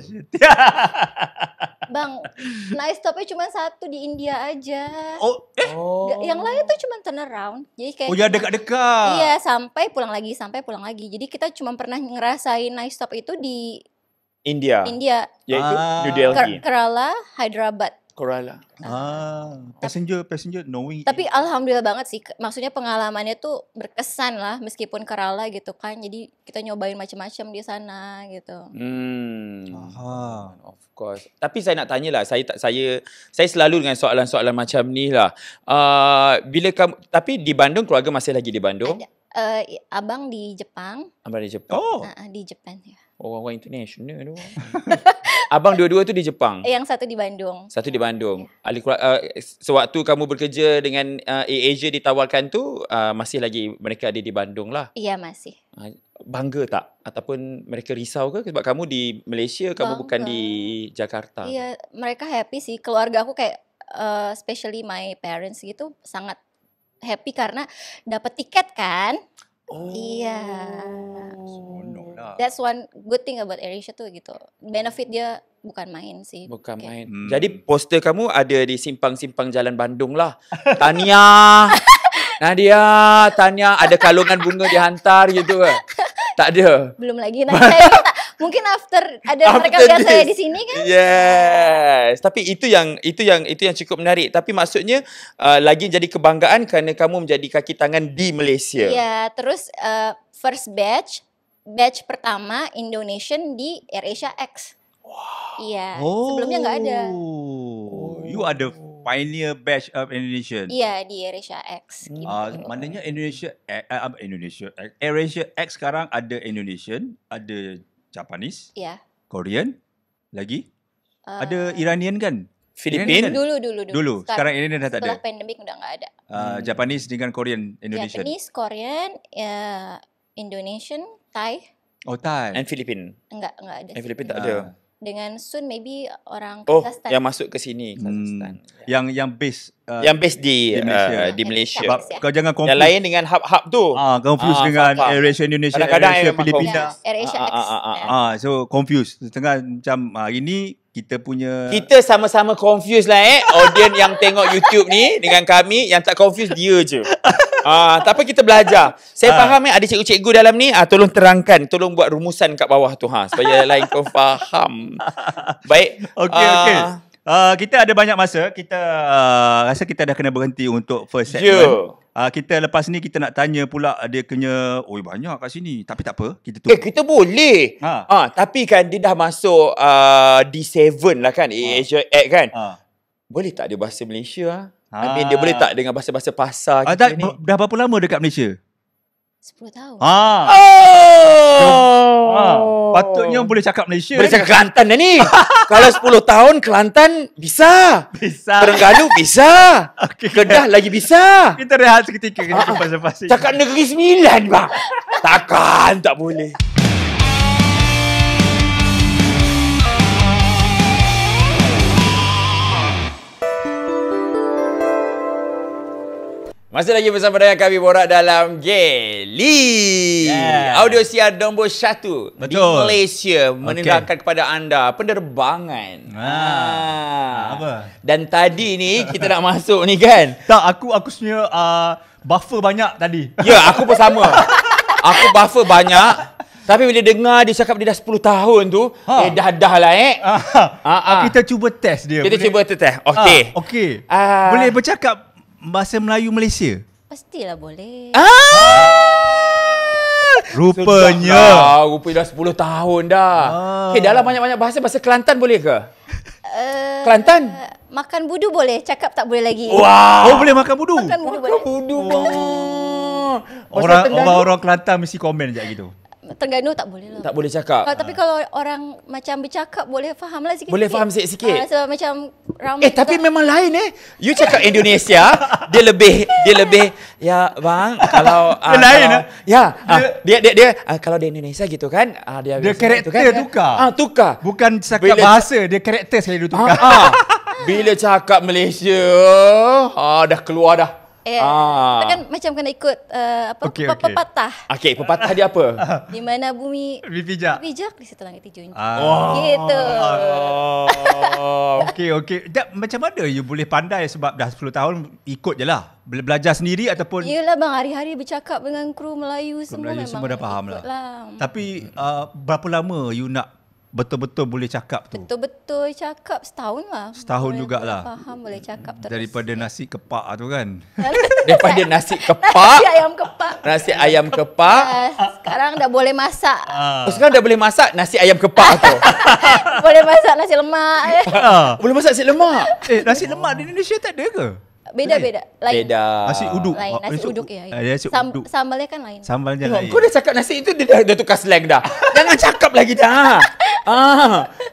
Bang, night stopnya cuma satu di India aja. Oh, Yang lain tuh cuma turnaround. Jadi kayak ya dekat-dekat. Iya, sampai pulang lagi. Jadi kita cuma pernah ngerasain night stop itu di India. Iaitu New Delhi. Kerala, Hyderabad. Kerala. Passenger knowing. Tapi alhamdulillah banget sih. Maksudnya pengalamannya tuh berkesan lah meskipun Kerala gitu kan. Jadi kita nyobain macam-macam di sana gitu. Of course. Tapi saya nak tanyalah, saya selalu dengan soalan-soalan macam ni lah. Bila kamu, tapi di Bandung, keluarga masih lagi di Bandung? Ada. Abang di Jepang. Abang di Jepang. Di Jepang ya. Orang international tu. Abang dua-dua tu di Jepang. Yang satu di Bandung. Satu di Bandung. Sewaktu kamu bekerja dengan AirAsia ditawarkan tu, masih lagi mereka ada di Bandung lah. Iya, masih. Bangga tak? Ataupun mereka risau ke? Sebab kamu di Malaysia, kamu bukan di Jakarta. Iya, mereka happy sih. Keluarga aku kayak, especially my parents gitu, sangat happy karena dapat tiket kan. Iya. That's one good thing about AirAsia tuh gitu. Benefit dia bukan main sih. Bukan main. Jadi poster kamu ada di simpang-simpang Jalan Bandung lah. Tania, Nadia, Tania, ada kalungan bunga dihantar gitu ke? Tak ada. Belum lagi nanti saya minta. Mungkin after mereka lihat saya di sini kan. Yes. Tapi itu yang cukup menarik. Tapi maksudnya lagi jadi kebanggaan kerana kamu menjadi kaki tangan di Malaysia. Iya, terus first batch pertama Indonesian di AirAsia X. Iya, sebelumnya nggak ada. You ada pioneer batch of Indonesian. Iya, di AirAsia X. Gitu. Maknanya AirAsia X sekarang ada Indonesian, ada Japanese, Iya. Korean, lagi ada Iranian kan? Filipin. Dulu. Sekarang ini dah tak ada. Setelah pandemik udah nggak ada. Japanese dengan Korean, Indonesian. Japanese, Korean, Indonesian, Thai. Oh, Thai. And Filipin. Enggak ada. Filipin tak ada. Dengan soon maybe orang Oh, Kazakhstan. yang masuk ke sini Kazakhstan. Yang base Yang base di Malaysia. di Malaysia. Sebab kau jangan confuse. Yang lain dengan hub-hub tu. Confuse dengan faham. AirAsia Indonesia, Kadang-kadang AirAsia memang Filipina. AirAsia X. So confuse. Setengah macam hari ni kita punya Kita sama-sama confused lah audience yang tengok YouTube ni dengan kami, yang tak confused dia je. Tapi kita belajar. Saya faham ada cikgu-cikgu dalam ni, tolong terangkan, tolong buat rumusan kat bawah tu supaya lain kau faham. Baik. Okey. Kita ada banyak masa. Kita rasa kita dah kena berhenti untuk first segment. Kita lepas ni kita nak tanya pula dia kena banyak kat sini. Tapi tak apa, kita tunggu. Kita boleh. Tapi kan dia dah masuk D7 lah kan, Asia Act kan. Boleh tak dia bahasa Malaysia? I mean, dia boleh tak dengan bahasa-bahasa pasar kita ni? Dah berapa lama dekat Malaysia? 10 tahun. Patutnya boleh cakap Malaysia. Boleh cakap Kelantan dah ni. Kalau 10 tahun Kelantan bisa. Terengganu bisa. Kedah lagi bisa. Kita rehat seketika. Kita lepas-lepas. Cakap Negeri Sembilan bang. Takkan tak boleh. Masih lagi bersama dengan kami borak dalam Geli. Audio siar nombor 1 di Malaysia menerangkan kepada anda penerbangan. Apa? Dan tadi ni kita nak masuk ni kan. Tak, aku sebenarnya buffer banyak tadi. Ya, aku pun sama. Aku buffer banyak. Tapi bila dengar dia cakap dia dah 10 tahun tu, dah lah Kita cuba test dia. Kita cuba test. Okey. Boleh bercakap bahasa Melayu Malaysia? Pastilah boleh. Rupanya dah 10 tahun dah. Dalam banyak-banyak bahasa Kelantan boleh ke? Kelantan? Makan budu boleh, cakap tak boleh lagi. Boleh makan budu? Makan budu boleh. Orang Kelantan mesti komen sekejap gitu. Terengganu tak boleh lah. Tak boleh cakap. Tapi kalau orang macam bercakap boleh faham lah sikit-sikit. Boleh faham sikit-sikit. Sebab macam ramai tapi memang lain You cakap Indonesia, dia lebih ya bang, kalau dia lain dia kalau di Indonesia gitu kan, dia karakter kan, tukar. Tukar. Bukan cakap bahasa, dia karakter sekali dia tukar. Bila cakap Malaysia, dah keluar dah. Kan macam kena ikut pepatah. Okey, pepatah dia apa? Di mana bumi berpijak di situ langit dijunjung. Gitu. Okey. Macam mana you boleh pandai sebab dah 10 tahun ikut je lah. Belajar sendiri ataupun Yelah bang, hari-hari bercakap dengan kru Melayu semua memang semua dah faham lah. Tapi Hmm. berapa lama you nak betul-betul boleh cakap tu? Betul-betul cakap setahun lah. Setahun jugalah. Faham, boleh cakap terus. Daripada nasi kepak tu kan. Daripada nasi kepak. Nasi ayam kepak. Nasi ayam kepak. Sekarang dah boleh masak. Sekarang dah boleh masak nasi ayam kepak tu. Boleh masak nasi lemak. Boleh masak nasi lemak. Nasi lemak di Indonesia tak ada ke? Beda-beda. Lain. Beda. Nasi uduk. Lain. Nasi uduk ya. Nasi uduk. Sambalnya kan lain. Sambalnya lain. Kau dah cakap nasi itu dia dah tukar slang dah. Jangan cakap lagi dah.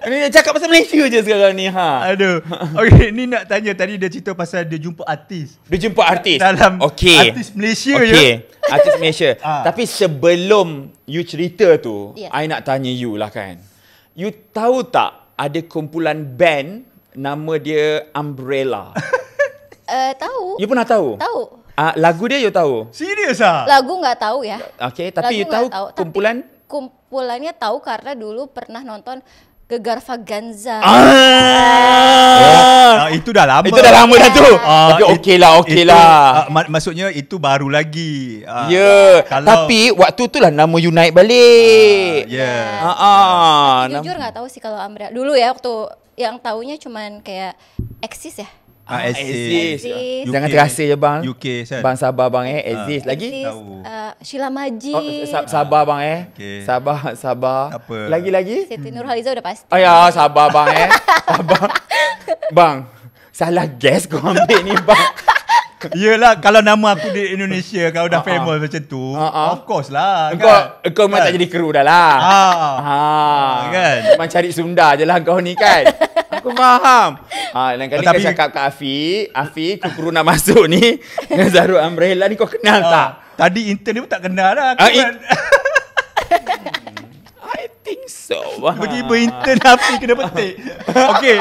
Ni cakap pasal Malaysia je sekarang ni. Aduh. Okey, ni nak tanya tadi dia cerita pasal dia jumpa artis. Dia jumpa artis. Dalam artis Malaysia je. Artis Malaysia. Tapi sebelum you cerita tu, I nak tanya you lah kan. You tahu tak ada kumpulan band nama dia Umbrella? Tahu. You pernah tahu? Tahu. Lagu dia you tahu? Serius ah? Lagu nggak tahu ya. Okey, tapi you tahu kumpulan? Kumpulannya tahu karena dulu pernah nonton Gegar Vaganza. Itu dah lama. Itu dah lama dah tu. Okey lah. Maksudnya itu baru lagi. Tapi waktu tu lah nama you naik balik. Jujur nggak tahu sih kalau Umbrella. Dulu ya waktu yang taunya cuman kayak Exist ya. Exist. Jangan terasa je bang. UK kan. Bang sabar bang Exist. Lagi? Sheila Majid. Sabar bang Okay. Sabar. Apa? Lagi? Siti Nurhaliza udah pasti. Ya sabar bang Sabar. Bang, salah guess kau ambil ni bang. Yelah, kalau nama aku di Indonesia kalau dah famous macam tu, of course lah. Kau memang tak jadi kru dah lah. Kan? Memang cari Sunda je lah kau ni kan. Aku faham. Lain kali Tapi- kau cakap kat Afi, kukuru nak masuk ni dengan Zarul Umbrella ni kau kenal tak? Tadi intern ni pun tak kenal lah. Ah, I think so. Tiba-tiba intern Hafi kena petik. Okey.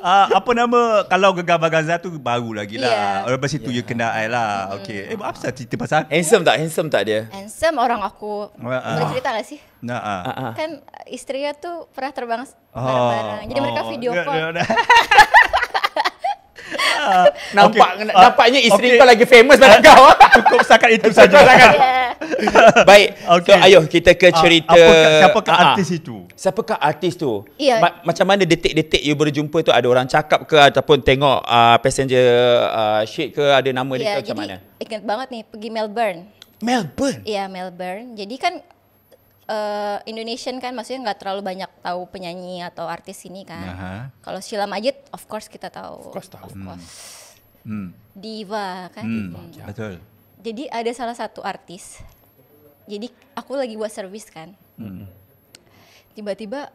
Apa nama, kalau Gegar Bagazah tu baru lagi lah. Lepas itu you kenal I lah. Okey. Apa pasal cerita pasal? Handsome tak dia? Handsome orang aku. Boleh cerita gak sih? Nah. Kan istrinya tuh pernah terbang bareng-bareng. Jadi mereka video call. Nampaknya isteri Okey. kau lagi famous pada kau. Cukup setakat itu saja. Yeah. Baik. Okey. So ayo kita ke cerita. Siapakah artis itu? Siapakah artis tu? Ya. Macam mana detik-detik you berjumpa tu, ada orang cakap ke ataupun tengok passenger sheet ke, ada nama dia ke macam mana? Ingat banget nih pergi Melbourne. Melbourne. Iya Melbourne. Jadi kan Indonesian kan maksudnya nggak terlalu banyak tahu penyanyi atau artis ini kan. Kalau Sheila Majid of course kita tahu. Of course tahu. Diva kan. Betul. Jadi ada salah satu artis. Jadi aku lagi buat servis kan. Tiba-tiba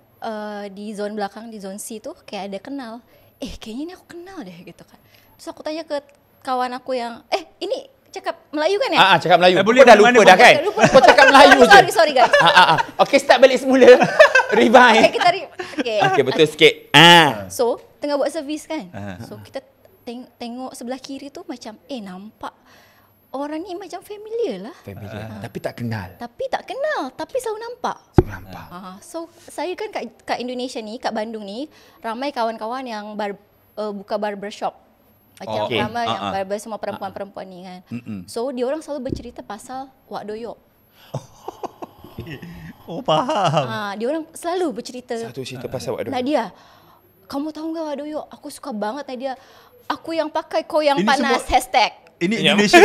di zone belakang, di zone C tuh kayak ada kenal. Kayaknya ini aku kenal deh gitu kan. Terus aku tanya ke kawan aku yang ini cakap Melayu kan ya? Cakap Melayu. Boleh Kau dah mana lupa dah kan? Lupa. Kau cakap Melayu je. Sorry guys. Okey, start balik semula. Rewind. Okay. Okey, betul sikit. So, tengah buat servis kan. So, kita tengok sebelah kiri tu macam nampak orang ni macam familiar lah. Familiar. Tapi tak kenal. Tapi selalu nampak. So, saya kan kat Indonesia ni, kat Bandung ni, ramai kawan-kawan yang buka barbershop. Macam ramai yang barber semua perempuan-perempuan ni kan. So, dia orang selalu bercerita pasal Wak Doyok. Oh, faham. Dia orang selalu bercerita. Satu cerita pasal Wak Doyok. Nadia, kamu tahu nggak Wak Doyok? Aku suka banget Nadia. Aku yang pakai kau yang Ini panas semua- hashtag. Ini Indonesian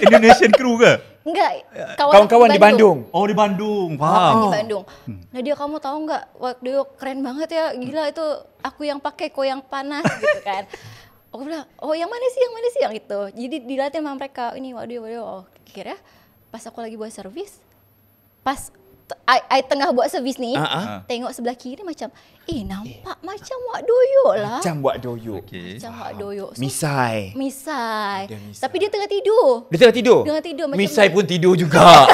Indonesian crew ke? Enggak, Kawan-kawan di Bandung. Oh, di Bandung. Di Faham. Bandung. Nadia, kamu tahu nggak Wak Doyok keren banget ya. Gila itu aku yang pakai kau yang panas gitu kan. Aku bilang, yang mana sih yang itu. Jadi dilatih sama mereka, ini Wak Doyok. Kira pas aku lagi buat servis, pas I tengah buat servis nih, tengok sebelah kiri macam, nampak macam Wak Doyok lah. Macam Wak Doyok. Okey. Macam Wak Doyok. So, Misai. Misai. Dia misai. Tapi dia tengah tidur. Dia tengah tidur? Tengah tidur macam Misai pun tidur juga.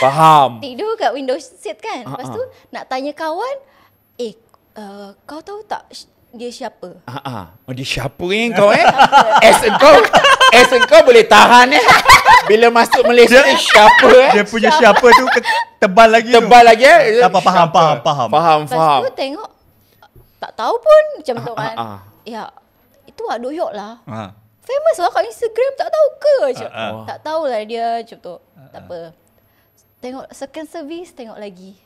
Faham. Tidur kat window seat kan. Lepas tu nak tanya kawan, kau tahu tak dia siapa? Oh, dia siapa kau As kau boleh tahan Bila masuk Malaysia ni siapa Dia punya siapa tu tebal lagi tu. Tebal lagi Apa, faham. Lepas tu tengok, tak tahu pun macam tu kan. Ya, itu Wak Doyok lah. Famous lah kat Instagram, tak tahu ke macam. Tak tahulah dia macam tu. Tak apa. Tengok second service, tengok lagi.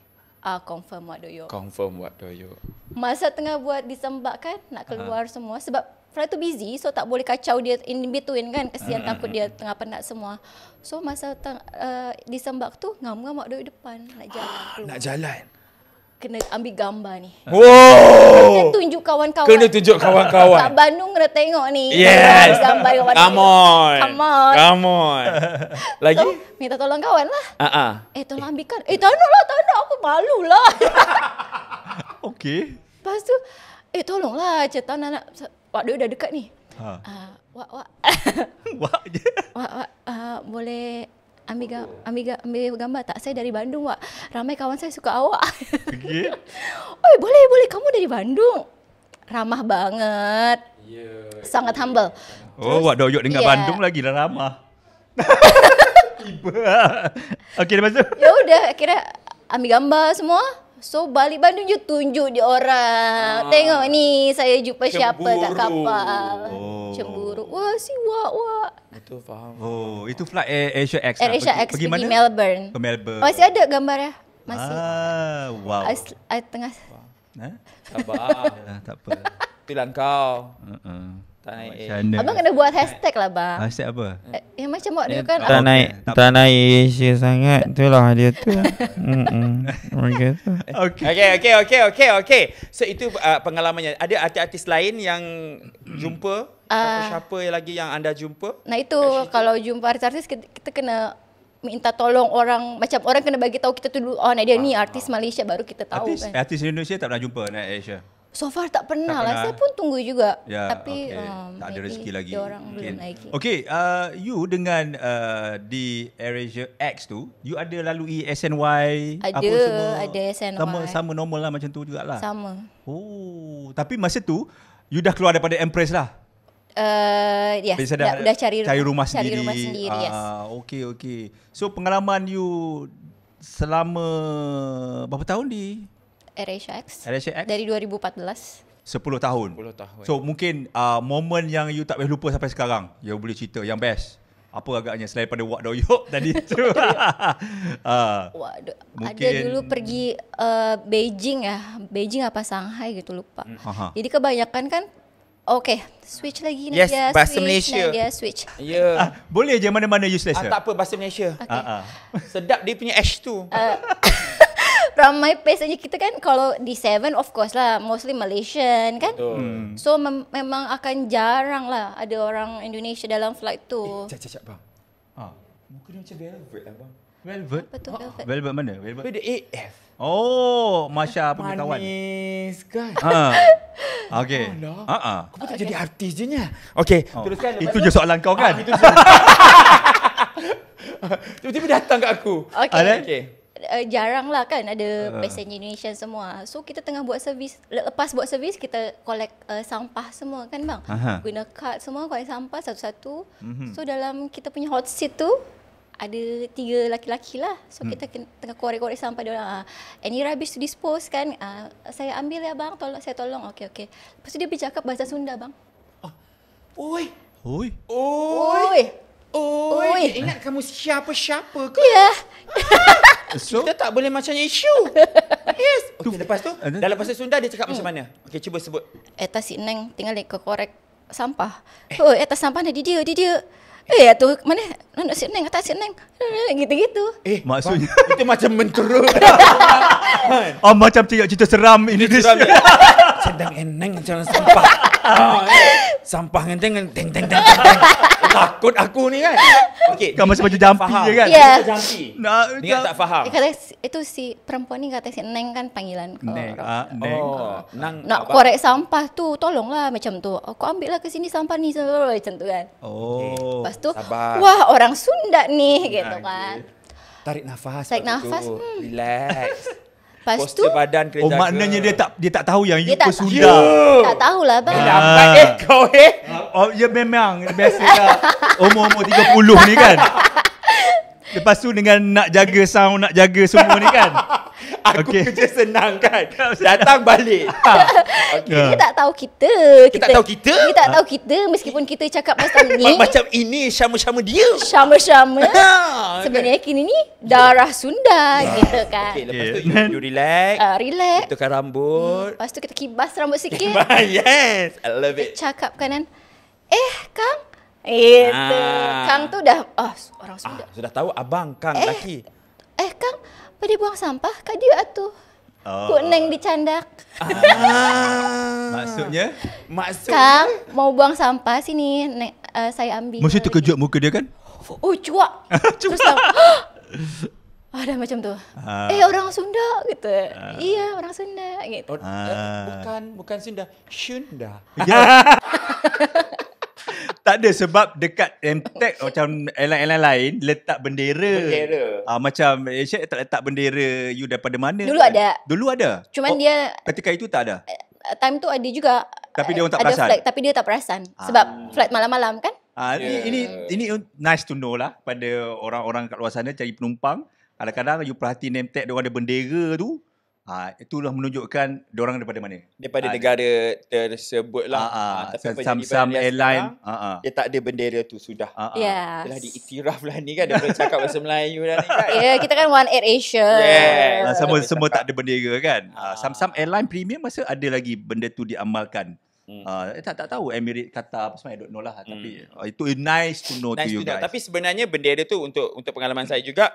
Confirm Wak Doyok. Confirm Wak Doyok. Masa tengah buat disembak kan, nak keluar semua. Sebab flight tu busy, so tak boleh kacau dia in between kan. Kesian takut dia tengah penat semua. So masa disembak tu, ngam-ngam Wak Doyok depan. Nak jalan keluar. Nak jalan. Kena ambil gambar ni. Wow. Kena tunjuk kawan-kawan. Kena tunjuk kawan-kawan. Kat Bandung kena tengok ni. Yes. Gambar kawan. Come on. Lagi? So, minta tolong kawan lah. Tolong ambilkan. Tak nak. Aku malu lah. Okey. Lepas tu, tolonglah. Cerita nak Wak Doyok dah dekat ni. Wak je. Boleh ambil gambar tak? Saya dari Bandung, Wak. Ramai kawan saya suka awak. Okey. Boleh. Kamu dari Bandung. Ramah banget. Sangat humble. Wak Doyok dengan Yeah. Bandung lagi dah ramah. Tiba. Okey, lepas tu. Ya udah, akhirnya ambil gambar semua. So balik Bandung je tunjuk dia orang. Tengok ni saya jumpa siapa kat kapal. Cemburu. Wah, si Wak. Betul, faham. Oh, itu flight Asia X. AirAsia X pergi Melbourne. Ke Melbourne. Masih ada gambar ya? Masih. Wow. I tengah Sabar. Tak apa. Itulah kau. Tak naik. Abang kena buat hashtag lah bang. Hashtag apa? Yang macam Wak Doyok kan. Tak naik Asia sangat. Itulah dia tu. Okay. So itu pengalamannya. Ada artis-artis lain yang jumpa? Siapa lagi yang anda jumpa? Nah itu kalau jumpa artis-artis kita kena minta tolong orang. Macam orang kena bagi tahu kita tu dulu. Nadia ni artis Malaysia baru kita tahu kan. Artis Indonesia tak pernah jumpa naik Asia. So far tak pernah lah. pernah. Saya pun tunggu juga. Ya, Tapi tak ada maybe rezeki lagi. diorang belum lagi. Okay, you dengan di AirAsia X tu, you ada lalui SNY Ada, apa semua? ada SNY. Sama normal lah macam tu jugalah. Sama. Oh, tapi masa tu you dah keluar daripada Empress lah. Yes, Biasa dah cari rumah cari sendiri. rumah sendiri, yes. Okay. So pengalaman you selama berapa tahun di AirAsia X. AirAsia X? Dari 2014. 10 tahun. 10 tahun. So mungkin momen yang you tak boleh lupa sampai sekarang, you boleh cerita yang best. Apa agaknya selain pada Wak Doyok tadi tu? Waduh, Mungkin- ada dulu pergi Beijing Beijing apa Shanghai gitu lupa. Aha. Jadi kebanyakan kan, switch lagi Yes, Nadia, bahasa switch, Malaysia. Nadia, switch. Ya. Boleh je mana-mana you selesa. Tak apa bahasa Malaysia. Sedap dia punya ash tu. Ramai passenger kita kan kalau di Seven of course lah mostly Malaysian kan. Betul. So memang akan jarang lah ada orang Indonesia dalam flight tu. Cak bang. Muka dia macam velvet lah bang. Velvet? Betul velvet. Velvet mana? Velvet? Dia AF. Oh, Masya punya kawan. Manis kan. Okay. Kau pun tak jadi artis je nya. Okay, teruskan. Itu je soalan kau kan? Tiba-tiba datang kat aku. Okay. Jarang lah kan ada passenger Indonesian semua. So kita tengah buat servis. Lepas buat servis kita collect sampah semua kan bang. Guna card semua collect sampah satu-satu. So dalam kita punya hot seat tu ada 3 laki-laki lah. So kita tengah korek-korek sampah dia orang. Any rubbish to dispose kan. Saya ambil ya bang, saya tolong. Okay. Lepas tu dia bercakap bahasa Sunda bang. Oi. Oi. Dia ingat kamu siapa-siapa ke? Ya. So, Kita tak boleh macam isu. Yes. Okay, lepas tu dalam bahasa Sunda dia cakap macam mana? Okay, cuba sebut. Eta si Neng tinggal ke korek sampah. Eta sampah ni di dia. Tu mana? Nak si Neng, atas si Neng. Gitu-gitu. maksudnya Bang, itu macam mentera. macam cerita seram Indonesia. Sedang eneng macam sampah. Sampah ngenteng teng. Takut aku ni kan. Okey. Kau masih macam jumpy faham. je kan? Ya. Jumpy. Dia tak faham. Dia kata itu si perempuan ni kata si Neng kan panggilan kau. Neng. Nang Nak korek sampah tu tolonglah macam tu. Kau ambil lah ke sini sampah ni macam tu kan. Oh. Lepas tu sabar. wah orang Sunda ni gitu kan. Tarik nafas. Tarik waktu nafas, tu. Relax. Lepas tu Postur badan kena jaga. maknanya dia tak tahu yang you Dia tak- pun Sunda. tak tahulah bang. Lambat kau Ya memang biasalah umur 30 ni kan. Lepas tu dengan nak jaga sound, nak jaga semua ni kan. Aku kerja senang kan. Datang balik. Dia tak tahu kita. Dia tak tahu kita? Dia tak tahu kita meskipun kita cakap macam ni. Macam ini sama-sama dia. Sama-sama. Ha, Sebenarnya kini ni darah Sunda gitu kan. Okay, lepas tu Okay. you relax. Relax. Tukar rambut. Lepas tu kita kibas rambut sikit. Yes, I love it. Cakap kanan. Kang. Itu. Ah. Kang tu dah orang Sunda. Sudah tahu abang Kang laki. Kang, apa dia buang sampah? Kat dia tu. Kuk Neng dicandak. Maksudnya Kang, mau buang sampah sini. Saya ambil. mesti terkejut muka dia kan? Cuak. Terus dah macam tu. Orang Sunda gitu. Iya, orang Sunda gitu. Bukan Sunda, Shunda. Tak ada sebab dekat MTech macam airline-airline lain letak bendera. Macam Asia tak letak bendera you daripada mana? Dulu ada. Dulu ada. Cuman dia ketika itu tak ada. time tu ada juga. Tapi dia orang tak ada perasan. flight, tapi dia tak perasan. Sebab flight malam-malam kan. Ini nice to know lah pada orang-orang kat luar sana cari penumpang. Kadang-kadang you perhati name tag dia orang ada bendera tu. Itulah menunjukkan dia orang daripada mana. Daripada negara tersebut lah. Tapi some airline dia tak ada bendera tu sudah. Yes. Telah diiktiraf lah ni kan. Dia boleh cakap bahasa Melayu dah ni kan. Kita kan One Air Asia. Semua tak ada bendera kan. Some airline premium masa ada lagi benda tu diamalkan. Tak tahu Emirates, Qatar apa semua, I don't know lah. Tapi itu nice to know to Nice you to know. guys. Tapi sebenarnya bendera tu untuk pengalaman saya juga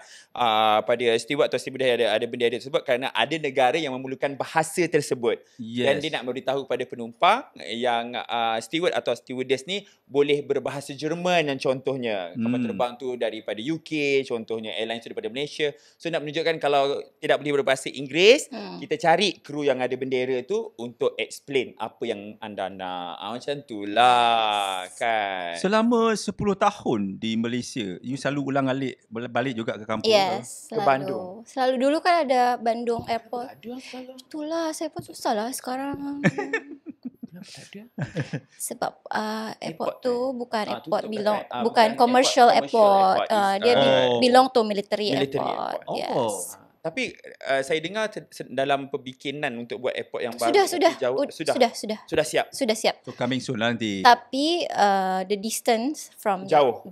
pada steward atau stewardess ada bendera tersebut kerana ada negara yang memerlukan bahasa tersebut. Dan dia nak beritahu kepada penumpang yang steward atau stewardess ni boleh berbahasa Jerman yang contohnya. Kapal terbang tu daripada UK, contohnya airline tu daripada Malaysia. So nak menunjukkan kalau tidak boleh berbahasa Inggeris, kita cari kru yang ada bendera tu untuk explain apa yang anda nak. Macam tu lah kan. Selama 10 tahun di Malaysia, you selalu ulang alik balik juga ke kampung? Yes, Ke Bandung. Selalu dulu kan ada Bandung Airport. Ada salah. Itulah, saya pun susah lah sekarang. Kenapa tak ada? Sebab airport Airport, tu bukan airport tutup belong, kan? bukan Bukan commercial airport. airport. Dia Oh. belong to military Military airport. airport. Yes. Tapi saya dengar dalam pembikinan untuk buat airport yang baru Sudah. sudah siap. Sudah siap. So coming soon lah nanti. Tapi the distance from Jauh.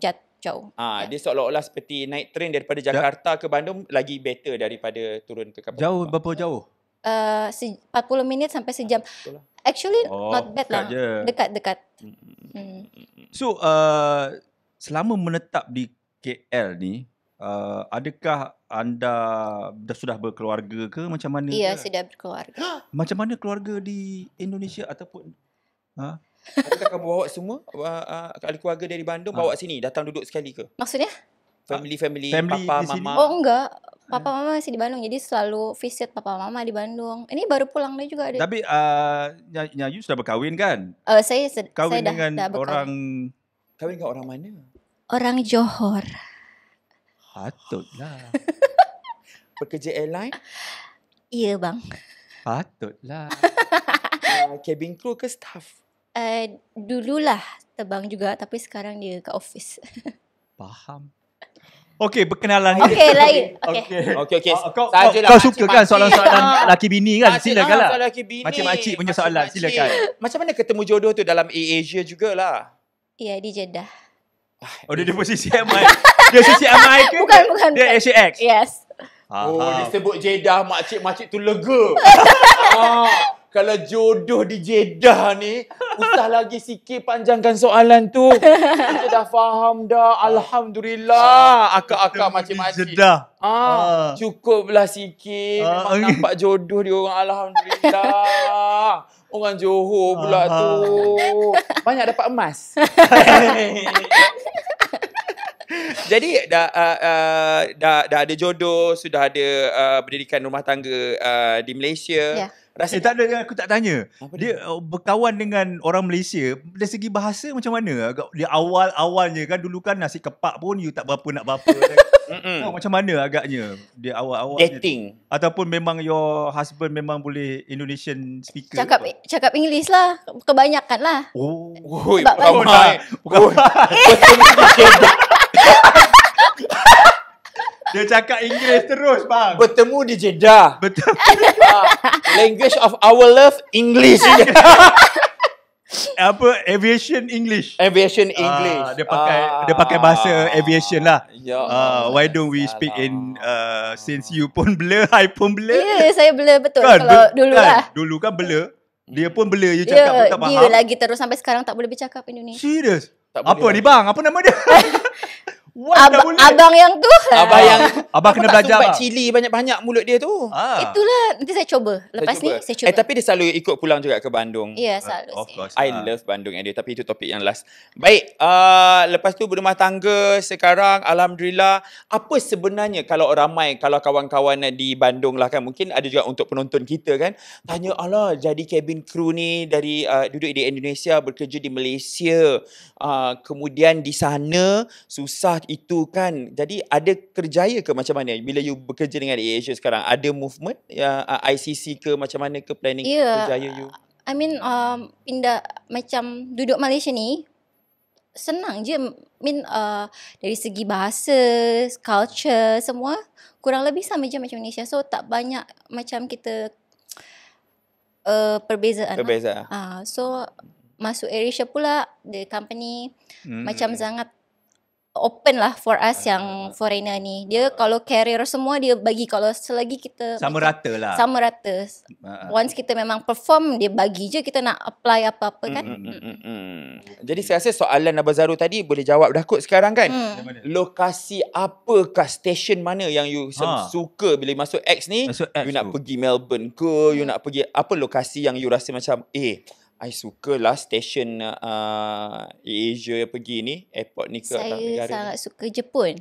Jauh. Dia seolah-olah seperti naik train daripada Jakarta ke Bandung lagi better daripada turun ke kapal. Jauh, berapa jauh? 40 minit sampai sejam. Betul lah. Actually Oh, not bad lah. dekat je. Dekat. So, selama menetap di KL ni, adakah anda sudah berkeluarga ke macam mana? Iya, ke? sudah berkeluarga. Macam mana keluarga di Indonesia ataupun Adakah kamu bawa semua ahli keluarga dari Bandung bawa sini datang duduk sekali ke? Maksudnya? Family Family papa di sini? mama. Oh enggak. Papa mama masih di Bandung. Jadi selalu visit papa mama di Bandung. Ini baru pulang dia juga ada. Tapi you sudah berkahwin kan? Saya Kahwin dah dengan berkahwin. orang Kahwin dengan orang mana? Orang Johor. patutlah. Pekerja airline? Iya, Bang. Patutlah. Cabin crew ke staff? Dululah terbang juga tapi sekarang dia kat office. Faham. Okey, berkenalan. Okey, lain. Okey. Okey. Kau suka kan soalan-soalan laki bini kan? Silakan lah. Soalan laki bini. Makcik-makcik punya soalan, silakan. Macam mana ketemu jodoh tu dalam Air-Asia jugalah? Iya, di Jeddah. Oh, dia posisi MI. Dia posisi MI ke? Bukan. Dia ACX. Yes. Dia sebut Jeddah, makcik-makcik tu lega. Kalau jodoh di Jeddah ni, usah lagi sikit panjangkan soalan tu. Kita dah faham dah. Alhamdulillah. Akak-akak makcik-makcik. Jeddah. Cukuplah sikit. Memang nampak jodoh dia orang. Alhamdulillah. Orang Johor pula tu. Banyak dapat emas. Jadi dah ada jodoh, sudah ada berdirikan rumah tangga di Malaysia. Ya. Tak ada, aku tak tanya. Apa Dia berkawan dengan orang Malaysia, dari segi bahasa macam mana? Dia awalnya kan, dulu kan nasi kepak pun you tak berapa nak berapa. Macam mana agaknya dia awal-awalnya? Dating. Ataupun memang your husband memang boleh Indonesian speaker? Cakap English lah. Kebanyakan lah. Oh. Sebab Bukan. Dia cakap Inggeris terus, bang. Bertemu di Jeddah. Betul. Language of our love, English. Apa? Aviation English. Aviation English. Dia pakai bahasa aviation lah. Ya. Why don't we speak in since you pun blur, I pun blur. Ya, saya blur betul Kan, kalau dulu kan? lah. Dulu kan blur. Dia pun blur, you cakap pun tak Dia faham. lagi terus sampai sekarang tak boleh bercakap Indonesia. Serius? Tak Apa boleh ni bang? Apa nama dia? Tak boleh. Abang yang tu. Abang kena tak belajar, sumbat bang. cili banyak-banyak mulut dia tu. Itulah, nanti saya cuba. Lepas ni saya cuba. Tapi dia selalu ikut pulang juga ke Bandung. Ya, selalu. Of course. I love Bandung dia, tapi itu topik yang last. Baik, lepas tu berumah tangga sekarang, alhamdulillah. Apa sebenarnya kalau kawan-kawan di Bandung lah kan, mungkin ada juga untuk penonton kita kan, tanya, alah jadi cabin crew ni dari duduk di Indonesia, bekerja di Malaysia, kemudian di sana susah itu kan. Jadi ada kerjaya ke macam mana bila you bekerja dengan AirAsia sekarang? Ada movement ICC ke macam mana ke planning kerjaya you? I mean pindah macam duduk Malaysia ni senang je. Dari segi bahasa, culture semua kurang lebih sama je macam Malaysia. So tak banyak macam kita perbezaan. So masuk AirAsia pula, the company macam sangat open lah for us yang foreigner ni. Dia kalau career semua dia bagi, kalau selagi kita Sama rata lah. sama rata. Once kita memang perform, dia bagi je kita nak apply apa-apa kan. Jadi saya rasa soalan Abang Zarul tadi boleh jawab dah kot sekarang kan. Lokasi apakah, stesen mana yang you suka bila masuk X ni? Masuk X You nak tu. pergi Melbourne ke? You nak pergi apa lokasi yang you rasa macam I sukalah stesen Asia yang pergi ni, airport ni ke atas Saya negara sangat ni. suka Jepun.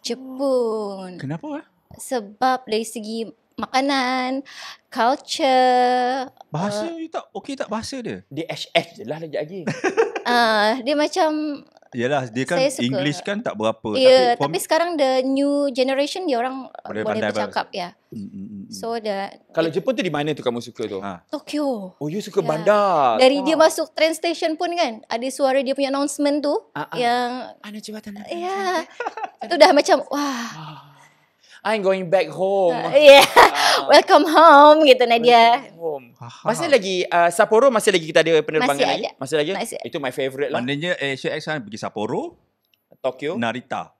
Jepun. Kenapa? Sebab dari segi makanan, culture, Bahasa you tak okey tak bahasa dia? Dia HF je lah lagi lagi. dia macam Yalah, dia kan Saya suka. English kan tak berapa. ya, for tapi me- sekarang the new generation dia orang Boleh boleh pandai bercakap ya. Mm. So the Kalau Jepun tu di mana tu kamu suka tu? Tokyo. Oh, you suka Ya. bandar. Dari dia masuk train station pun kan, ada suara dia punya announcement tu yang Ana jabatan. ya, tu dah macam wah. I'm going back home. Yeah. Welcome home gitu Nadia. Home. Masih lagi Sapporo masih lagi kita ada penerbangan Masih lagi? ada. Masih lagi? Masih. Itu my favourite lah. Maknanya Asia X kan pergi Sapporo, Tokyo. Narita,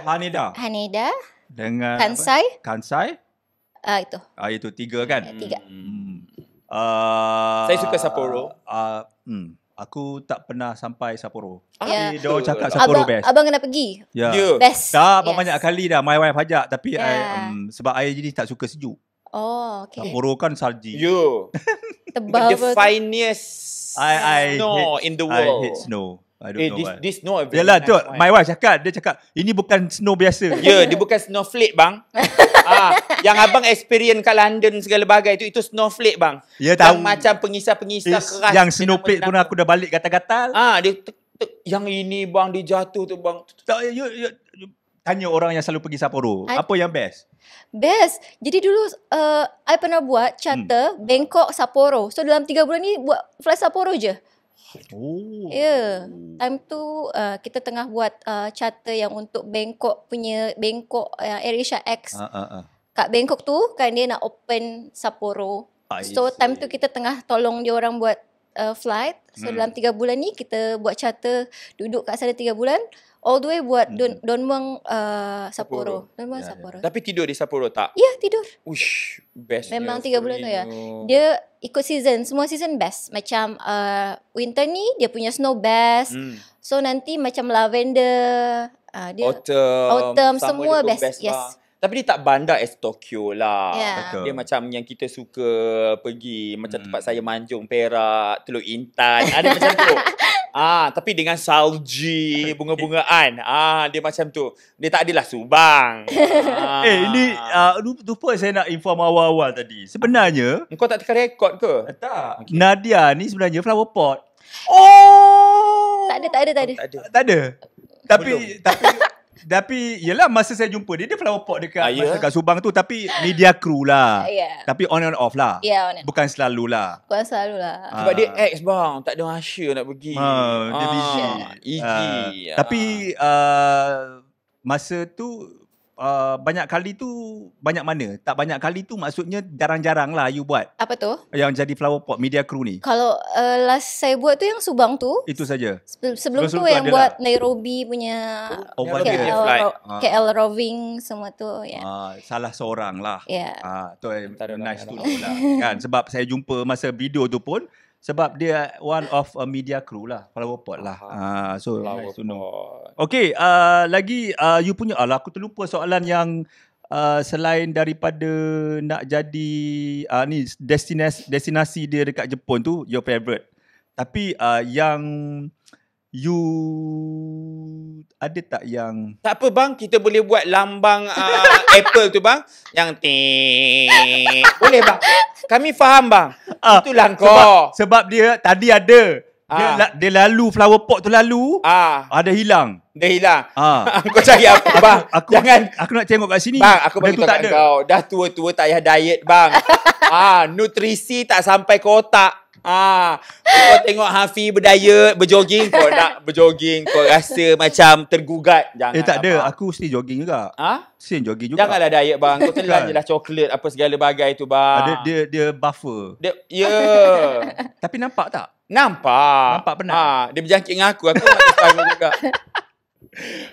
Haneda Haneda, dengan Kansai, Kansai. itu. Itu 3 kan? 3. Saya suka Sapporo. Aku tak pernah sampai Sapporo. Ya. Dia orang cakap Sapporo best. Abang kena pergi. Ya. Ya. Best. Dah Yes. banyak kali dah my wife ajak tapi Ya. sebab I jadi tak suka sejuk. Oh, okay. Sapporo kan salji. You. Tebal The betul. finest I snow hate, in the I world. hate snow. I don't know why. This snow a very Yalah tu, nice one. my wife cakap, dia cakap ini bukan snow biasa. Ya, dia bukan snowflake bang. Yang abang experience kat London segala bagai tu, itu snowflake bang. Ya, Yang tahu. macam pengisar-pengisar keras. Yang snowflake pun aku dah balik gatal-gatal. Dia yang ini bang, dia jatuh tu bang. Tak, you tanya orang yang selalu pergi Sapporo, apa yang best? Best. Jadi dulu I pernah buat charter Bangkok Sapporo. So dalam 3 bulan ni buat fly Sapporo je. Oh. Ya. Time tu kita tengah buat charter yang untuk Bangkok punya Bangkok AirAsia X. Kat Bangkok tu kan dia nak open Sapporo. So time tu kita tengah tolong dia orang buat flight. So dalam 3 bulan ni kita buat charter, duduk kat sana 3 bulan. All the way buat Don Mueang Sapporo. Don Mueang Sapporo. Tapi tidur di Sapporo tak? Ya, tidur. Ush, best. Memang 3 bulan tu ya. Dia ikut season. Semua season best. Macam winter ni dia punya snow best. So nanti macam lavender. Dia autumn semua best. Yes. Bang. Tapi dia tak bandar as Tokyo lah. Ya. Betul. Dia macam yang kita suka pergi. Macam tempat saya Manjung, Perak, Teluk Intan. Ada macam tu. Tapi dengan salji, bunga-bungaan. Dia macam tu. Dia tak adalah Subang. Ini lupa saya nak inform awal-awal tadi. Sebenarnya Kau tak tekan rekod ke? tak. Nadia ni sebenarnya flower pot. Oh! Tak ada. Tak ada. Tapi yelah masa saya jumpa dia flower pot dekat Ya? dekat Subang tu, tapi media crew lah. Ya. Tapi on and off lah. Ya, on and Bukan selalu lah. Bukan selalu lah. Sebab dia ex bang. Tak ada masa nak pergi. Dia busy. Easy. Tapi masa tu banyak kali tu banyak mana? Tak banyak kali tu maksudnya jarang-jarang lah you buat Apa tu? yang jadi flower pot media crew ni. Kalau last saya buat tu yang Subang tu. Itu saja. Sebelum tu Sebelum tu yang ada buat lah. Nairobi punya Nairobi punya flight. KL roving semua tu ya. Salah seorang lah. Ya. Tu Antara nice orang tu lah. Kan sebab saya jumpa masa video tu pun sebab dia one of a media crew lah, flower pot lah. So nice to know. Okay, lagi you punya aku terlupa soalan yang selain daripada nak jadi ni destinasi dia dekat Jepun tu your favourite. Tapi yang you ada tak yang Tak apa bang, kita boleh buat lambang Apple tu bang. Yang boleh bang. Kami faham bang. Itulah kau. sebab dia tadi ada dia lalu flower pot tu lalu ada hilang. Dah hilang. Kau cari apa bang? Aku nak tengok kat sini. Bang, aku bagi tu tahu kat kau. Dah tua-tua tak payah diet bang. Nutrisi tak sampai ke otak. Kau tengok Hafi berdiet, berjoging, kau nak berjoging, kau rasa macam tergugat. Jangan. tak ada, bang. aku still jogging juga. Still jogging juga. Janganlah diet bang. Kau telan je lah coklat apa segala bagai tu bang. Dia buffer. Tapi nampak tak? Nampak Nampak benar. Dia berjangkit dengan aku. Aku nak tahu juga.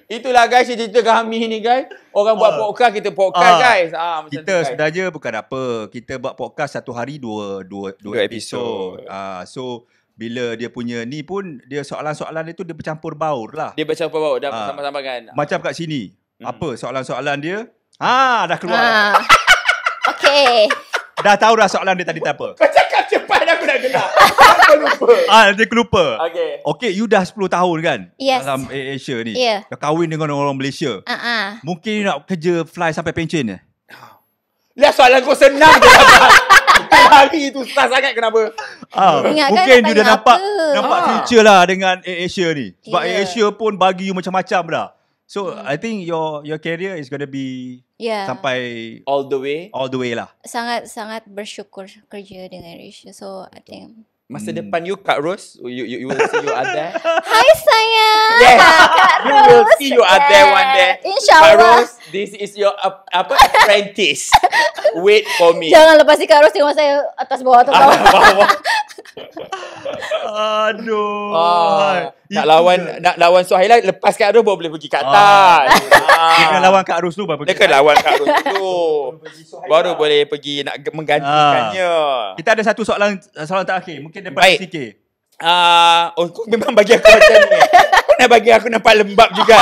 Itulah guys cerita kami ni guys. Orang buat podcast, kita podcast guys. Macam kita tu, guys. sebenarnya bukan apa. Kita buat podcast satu hari dua episod. So bila dia punya ni pun dia soalan-soalan itu dia bercampur baur lah. Dia bercampur baur dan sama-sama kan. Macam kat sini. Apa soalan-soalan dia? Dah keluar. Okay. Dah tahu dah soalan dia tadi tak apa. Kau cakap cepat aku dah gelak. Aku lupa. Dia kelupa. Okay, you dah 10 tahun kan? Yes. Dalam Asia ni. Yeah. Dah kahwin dengan orang Malaysia. Mungkin you nak kerja fly sampai pencen je. Lah soalan kau senang je lah. Hari tu susah sangat kenapa? Mungkin you dah nampak future lah dengan Asia ni. Sebab Asia pun bagi you macam-macam dah. So I think your career is gonna be sampai all the way lah. Sangat bersyukur kerja dengan Asia. So I think masa depan you Kak Ros, you will see you are there. Hai sayang. Yes. Kak You will see you are there one day. InsyaAllah. Kak Ros, this is your apprentice. Wait for me. Jangan lepas Kak Ros tengok saya atas bawah. Aduh. Nak lawan Suhaila, lepas Kak Ros baru boleh pergi kat atas. Dia lawan Kak Ros tu baru pergi. Dia kan lawan Kak Ros tu. Baru boleh pergi nak menggantikannya. Kita ada satu soalan terakhir. Mungkin daripada sikit. Kau memang bagi aku macam ni. Kau nak bagi aku nampak lembab juga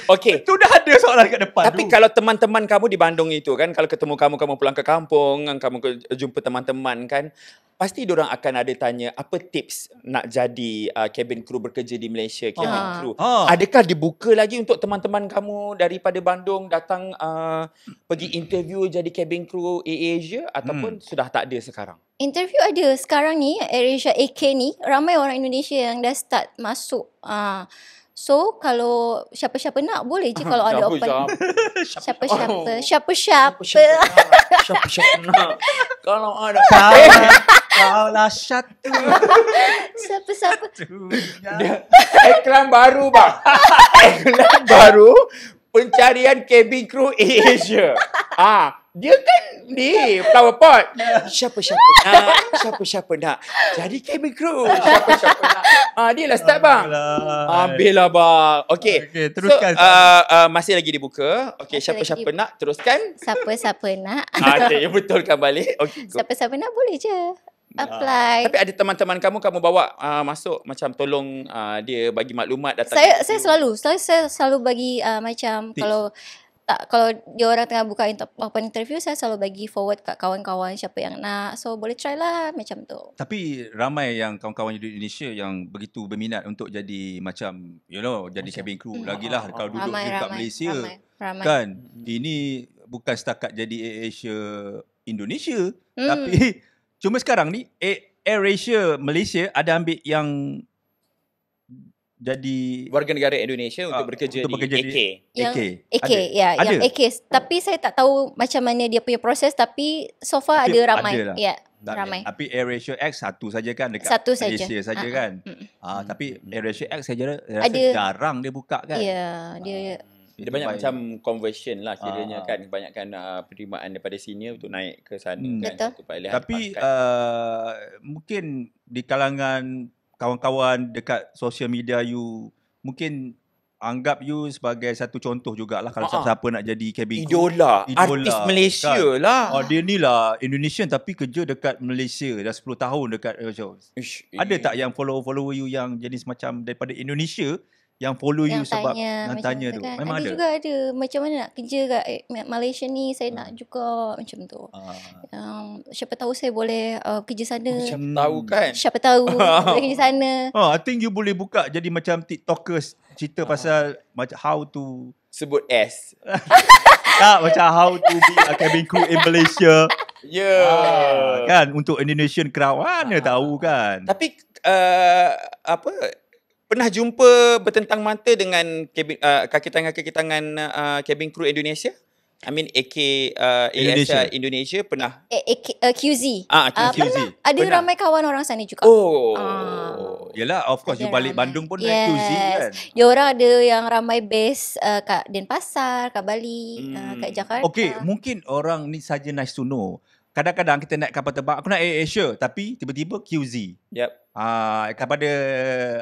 Okay. Tu dah ada soalan kat depan. Tapi kalau teman-teman kamu di Bandung itu kan, kalau ketemu kamu pulang ke kampung, kamu jumpa teman-teman kan, pasti diorang akan ada tanya, apa tips nak jadi cabin crew bekerja di Malaysia, cabin crew. Adakah dibuka lagi untuk teman-teman kamu daripada Bandung datang pergi interview jadi cabin crew AirAsia ataupun sudah tak ada sekarang? Interview ada sekarang ni, AirAsia AK ni, ramai orang Indonesia yang dah start masuk. So kalau siapa-siapa nak boleh je kalau ada open. Siapa-siapa nak. Kalau ada kau lah satu. Siapa-siapa. Iklan baru bang. Iklan baru pencarian cabin crew AirAsia. Dia kan ni flower pot. Siapa-siapa nak jadi cabin crew. Siapa-siapa nak. Dia lah start bang. Ambil lah bang. Okay, teruskan. So, masih lagi dibuka. Okay, siapa-siapa nak teruskan. Siapa-siapa nak. Okay, betulkan balik. Okay, siapa-siapa nak boleh je apply. Tapi ada teman-teman kamu bawa masuk macam tolong dia bagi maklumat datang. Saya selalu bagi macam kalau dia orang tengah buka open interview, saya selalu bagi forward kat kawan-kawan siapa yang nak. So boleh try lah macam tu. Tapi ramai yang kawan-kawan di Indonesia yang begitu berminat untuk jadi macam jadi cabin crew lagilah kalau duduk dekat Malaysia. Ramai. Kan ini bukan setakat jadi AirAsia Indonesia, tapi cuma sekarang ni AirAsia Malaysia ada ambil yang jadi warga negara Indonesia untuk bekerja di AK. AK, yang AK. Tapi saya tak tahu macam mana dia punya proses, tapi so far ada ramai. Ramai. Tapi AirAsia X satu saja kan dekat Malaysia saja kan. Tapi AirAsia X saya rasa jarang dia buka kan. Ya, dia banyak macam conversion lah kiranya kan. Kebanyakan penerimaan daripada senior untuk naik ke sana kan. Tapi mungkin di kalangan kawan-kawan dekat social media you mungkin anggap you sebagai satu contoh jugalah kalau siapa nak jadi cabin crew. Idola artis Malaysia kan? Lah. Dia ni lah Indonesian tapi kerja dekat Malaysia dah 10 tahun dekat ada tak yang follower you yang jenis macam daripada Indonesia yang follow you sebab yang tanya tu kan. memang ada juga ada macam mana nak kerja kat Malaysia ni, saya nak juga macam tu. Siapa tahu saya boleh kerja sana. Macam tahu kan. Siapa tahu boleh kerja sana. I think you boleh buka jadi macam TikTokers cerita pasal macam how to sebut S. Tak macam how to be a cabin crew in Malaysia. Kan untuk Indonesian crowd mana tahu kan. Tapi pernah jumpa bertentang mata dengan kaki tangan cabin crew Indonesia? I mean AK Indonesia pernah QZ. QZ. Ada ramai kawan orang sana juga. Yelah, of course you balik Bandung pun naik QZ kan. Dia orang ada yang ramai base kat Denpasar, kat Bali, kat Jakarta. Okay, mungkin orang ni saja nice to know. Kadang-kadang kita naik kapal terbang, aku nak AirAsia tapi tiba-tiba QZ. Yep. Kepada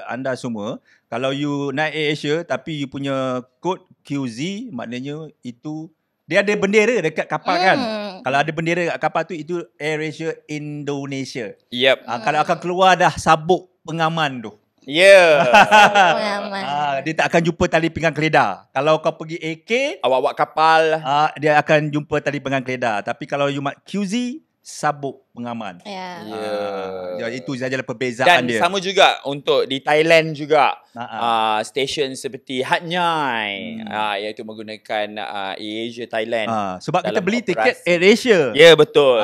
anda semua, Kalau you naik AirAsia tapi you punya kod QZ, maknanya itu dia ada bendera dekat kapal kan. Kalau ada bendera dekat kapal tu, itu AirAsia Indonesia. Yep. Kalau akan keluar dah sabuk pengaman tu. Yeah. Pengalaman. Dia tak akan jumpa tali pinggang keledar. Kalau kau pergi AK, Awak-awak kapal. dia akan jumpa tali pinggang keledar. Tapi kalau you mak QZ, sabuk pengaman. Ya. Itu sajalah perbezaan Dan dia. sama juga untuk di Thailand juga. Ha-ha. Stesen seperti Hat Nhai, iaitu menggunakan AirAsia Thailand. Sebab kita dalam beli operasi. tiket AirAsia. Ya, betul.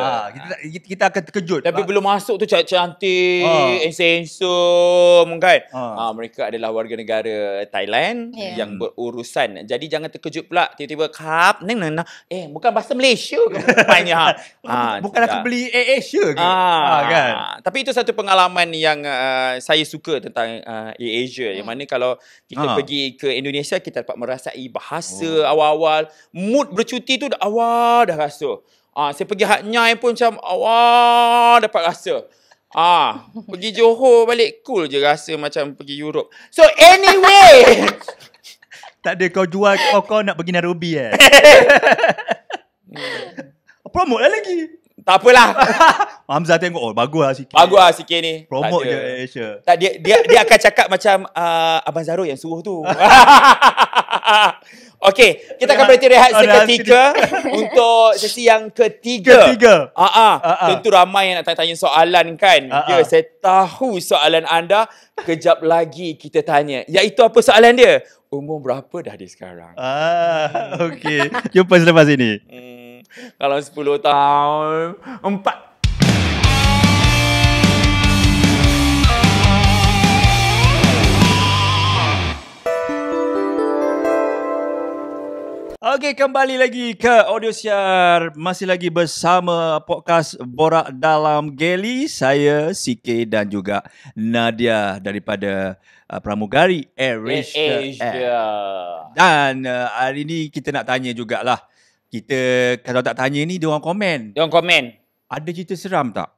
Kita akan terkejut. Tapi belum masuk tu cantik, handsome kan. Mereka adalah warga negara Thailand yang berurusan. Jadi jangan terkejut pula tiba-tiba kap bukan bahasa Malaysia ke rupanya. Bukan aku beli AirAsia ke? Kan? Tapi itu satu pengalaman yang saya suka tentang AirAsia. Yang mana kalau kita pergi ke Indonesia, kita dapat merasai bahasa awal-awal. Mood bercuti tu awal dah rasa. Saya pergi Hat Nhai pun macam awal dapat rasa. Pergi Johor balik cool je rasa macam pergi Europe. So anyway. Tak ada kau jual kau nak pergi Nairobi promote lah lagi. Tak apalah. Hamzah tengok bagus lah sikit. Bagus lah sikit ni. Promote je AirAsia. Tak, dia akan cakap macam Abang Zarul yang suruh tu. Okey, kita akan berhenti rehat seketika untuk sesi yang ketiga. Tentu ramai yang nak tanya soalan kan. Ya, saya tahu soalan anda. Kejap lagi kita tanya. Iaitu apa soalan dia? Umur berapa dah dia sekarang? Okey. Jumpa selepas ini. Kalau 10 tahun, 4. Okey, kembali lagi ke Audio Siar. Masih lagi bersama podcast Borak Dalam Geli. Saya, CK dan juga Nadia daripada pramugari AirAsia. Dan hari ni kita nak tanya jugalah. Kita kalau tak tanya ni, dia orang komen. Ada cerita seram tak?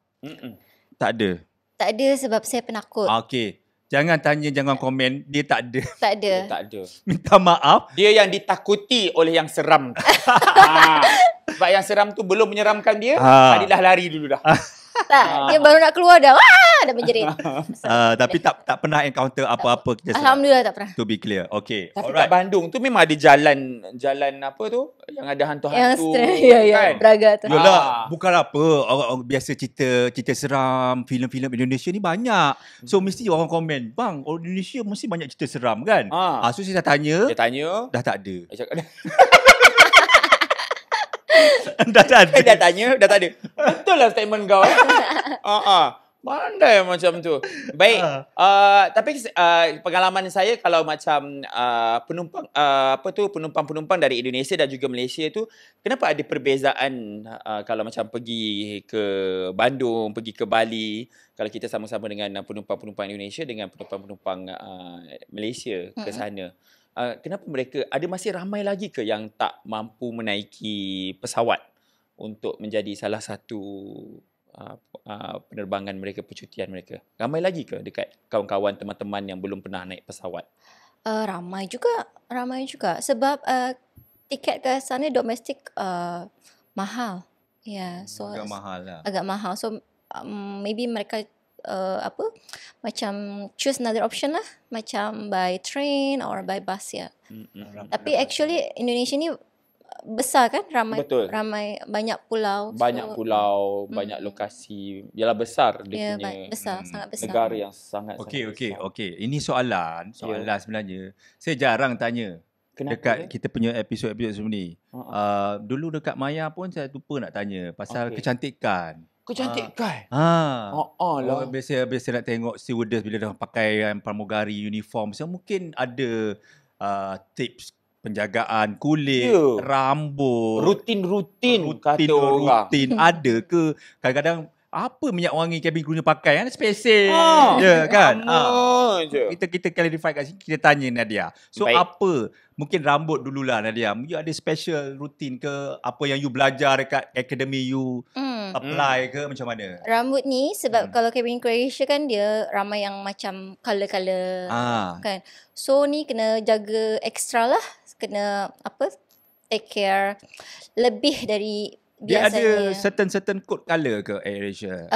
Tak ada. Tak ada sebab saya penakut. Okey. Jangan tanya, jangan komen. Dia tak ada. Tak ada. Dia tak ada. Minta maaf. Dia yang ditakuti oleh yang seram. Sebab yang seram tu belum menyeramkan dia, tadi dah lari dulu dah. Tak, dia baru nak keluar dah. Wah, dah menjerit. Tapi tak pernah encounter apa-apa kita seram. Alhamdulillah tak pernah. To be clear. Okay. Tapi kat Bandung tu memang ada jalan apa tu? Yang ada hantu-hantu. Ya, Braga tu. Yalah, bukan apa. Orang biasa cerita seram, filem-filem Indonesia ni banyak. So mesti orang komen, bang, orang Indonesia mesti banyak cerita seram kan? So saya tanya. Dia tanya. Dah tak ada. Dia cakap, dah tak ada. dah tanya, dah tak ada. Betul lah statement kau. Pandai macam tu. Baik. Tapi pengalaman saya kalau macam penumpang-penumpang dari Indonesia dan juga Malaysia tu, kenapa ada perbezaan kalau macam pergi ke Bandung, pergi ke Bali, kalau kita sama-sama dengan penumpang-penumpang Indonesia dengan penumpang-penumpang Malaysia ke sana. Kenapa mereka masih ramai lagi ke yang tak mampu menaiki pesawat untuk menjadi salah satu penerbangan mereka, percutian mereka? Ramai lagi ke dekat kawan-kawan, teman-teman yang belum pernah naik pesawat? Ramai juga sebab tiket ke sana domestik mahal. So agak mahal. So maybe mereka macam choose another option lah, macam by train or by bus Tapi actually Indonesia ni besar kan, ramai banyak pulau. Banyak lokasi. Yalah, besar dia punya. Besar, sangat besar. Negara yang sangat Okey. Ini soalan sebenarnya. Saya jarang tanya. Kenapa dekat kita punya episod-episod sebelum ni. Dulu dekat Maya pun saya lupa nak tanya pasal kecantikan. Kecantikan? Lah. Biasa nak tengok stewardess bila dah pakai pramugari uniform. So mungkin ada tips penjagaan kulit, rambut, rutin kata orang. Ada ke? Kadang-kadang apa minyak wangi cabin crew ni pakai kan spesifik kan. je. Kita clarify kat sini, kita tanya Nadia. So Baik. apa? Mungkin rambut dululah Nadia. You ada special routine ke? Apa yang you belajar dekat academy you apply ke macam mana? Rambut ni sebab kalau cabin Croatia kan dia ramai yang macam color-color kan. So ni kena jaga extra lah. Kena take care lebih dari Dia biasanya. ada certain code colour ke AirAsia?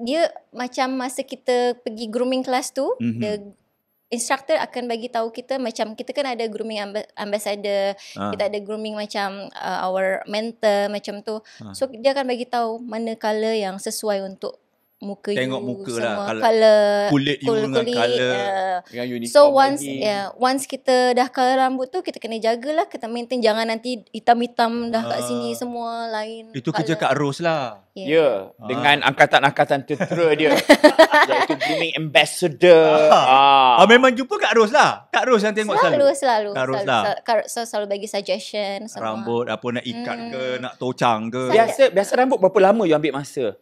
Dia macam masa kita pergi grooming class tu, the instructor akan bagi tahu kita macam kita kan ada grooming ambassador, kita ada grooming macam our mentor macam tu. So dia akan bagi tahu mana colour yang sesuai untuk muka Tengok you muka semua, lah, colour kulit you dengan colour. Dengan uniform So once lagi. once kita dah colour rambut tu, kita kena jagalah, kita maintain, jangan nanti hitam-hitam dah kat sini semua lain. Itu kerja Kak Ros lah. Ya, dengan angkatan-angkatan tentera dia. Iaitu grooming ambassador. Memang jumpa Kak Ros lah. Kak Ros yang tengok Selalu Kak Ros lah. selalu bagi suggestion semua. Rambut apa nak ikat ke, nak tocang ke. Biasa rambut berapa lama you ambil masa?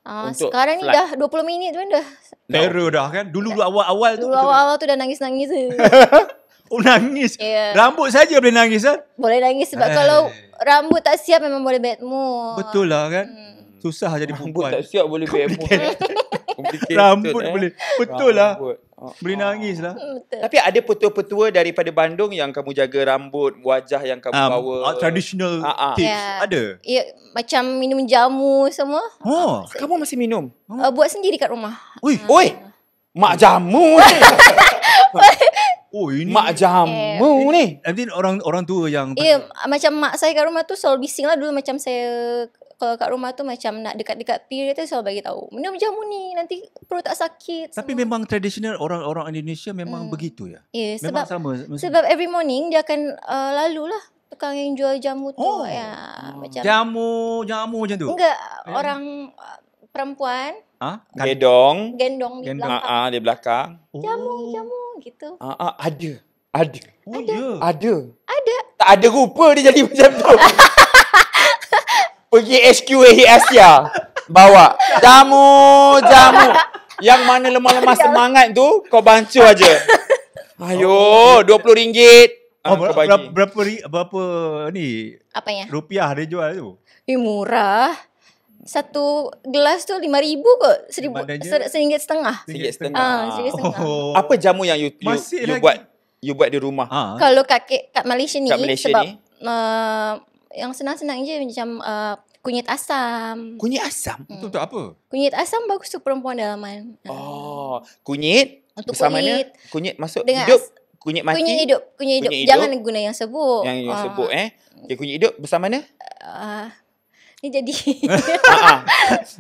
Untuk Sekarang ni flat. dah 20 minit pun dah. Terror dah kan. Dulu awal-awal tu. Dulu awal-awal tu dah nangis-nangis je. Oh nangis. Yeah. Rambut saja boleh nangis kan? Boleh nangis sebab kalau rambut tak siap memang boleh bad mood. Betul lah kan. Susah jadi Rambut perempuan. tak siap boleh complicated. Rambut boleh. Betul lah. Rambut. Boleh nangis lah. Betul. Tapi ada petua-petua daripada Bandung yang kamu jaga rambut, wajah yang kamu bawa. Traditional tips Yeah. ada. Ya, macam minum jamu semua. Oh. Kamu masih minum? Buat sendiri kat rumah. Ui. Oi, mak jamu ni. Oh ini. Mak jamu ni. Nanti orang tua yang Ya, macam mak saya kat rumah tu selalu bising lah dulu, macam saya kalau kat rumah tu macam nak dekat-dekat period tu selalu bagi tahu. Minum jamu ni nanti perut tak sakit. Tapi semua. memang tradisional orang-orang Indonesia memang begitu ya. Ya, Memang sebab sama. sebab every morning dia akan lalu lah tukang yang jual jamu tu. Oh. Ya, macam Jamu macam tu. enggak orang perempuan Gedong. gendong di Gendong. belakang. Di belakang. Jamu gitu. Ada. Oh ya. Ada. Ada. Tak ada rupa dia jadi macam tu. Pergi HQAH Asia. Bawa. Jamu. Yang mana lemah-lemah semangat tu, kau bancu aja. Ayo, RM20. Kau bagi. Berapa ni Apanya? rupiah dia jual tu? Murah. Satu gelas tu RM5,000 kot. RM1.50. RM1.50. RM1.50. Oh. Apa jamu yang you Masih lagi. buat di rumah? Kalau kat Malaysia ni, Kat Malaysia sebab ni? yang senang-senang je macam kunyit asam. Kunyit asam. Itu untuk apa? Kunyit asam bagus tu perempuan dalaman. Kunyit. Untuk bersama kulit. mana? Kunyit masuk Dengan hidup. Kunyit mati. Kunyit hidup. Kunyit hidup. Jangan guna yang sebut. Yang sebut Okay, kunyit hidup bersama mana? Ni jadi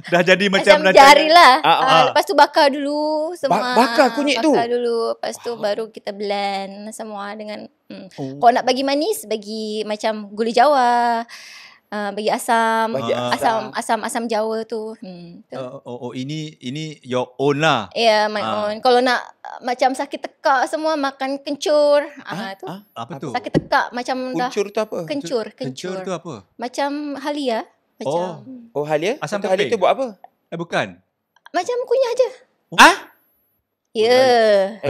Dah jadi macam macam jari lah. Lepas tu bakar dulu semua. Bakar kunyit tu? Bakar dulu. Lepas tu baru kita blend semua dengan Kalau nak bagi manis, bagi macam gula Jawa. Bagi asam. Bagi Asam Jawa tu. Ini your own lah. Ya, my own. Kalau nak macam sakit tekak semua, makan kencur. Tu. Apa tu? Sakit tekak macam dah. Kuncur tu apa? Kencur. tu apa? Macam halia. Macam, Oh, halia? Asam Halia keping. tu buat apa? Bukan. macam kunyah je. Ya.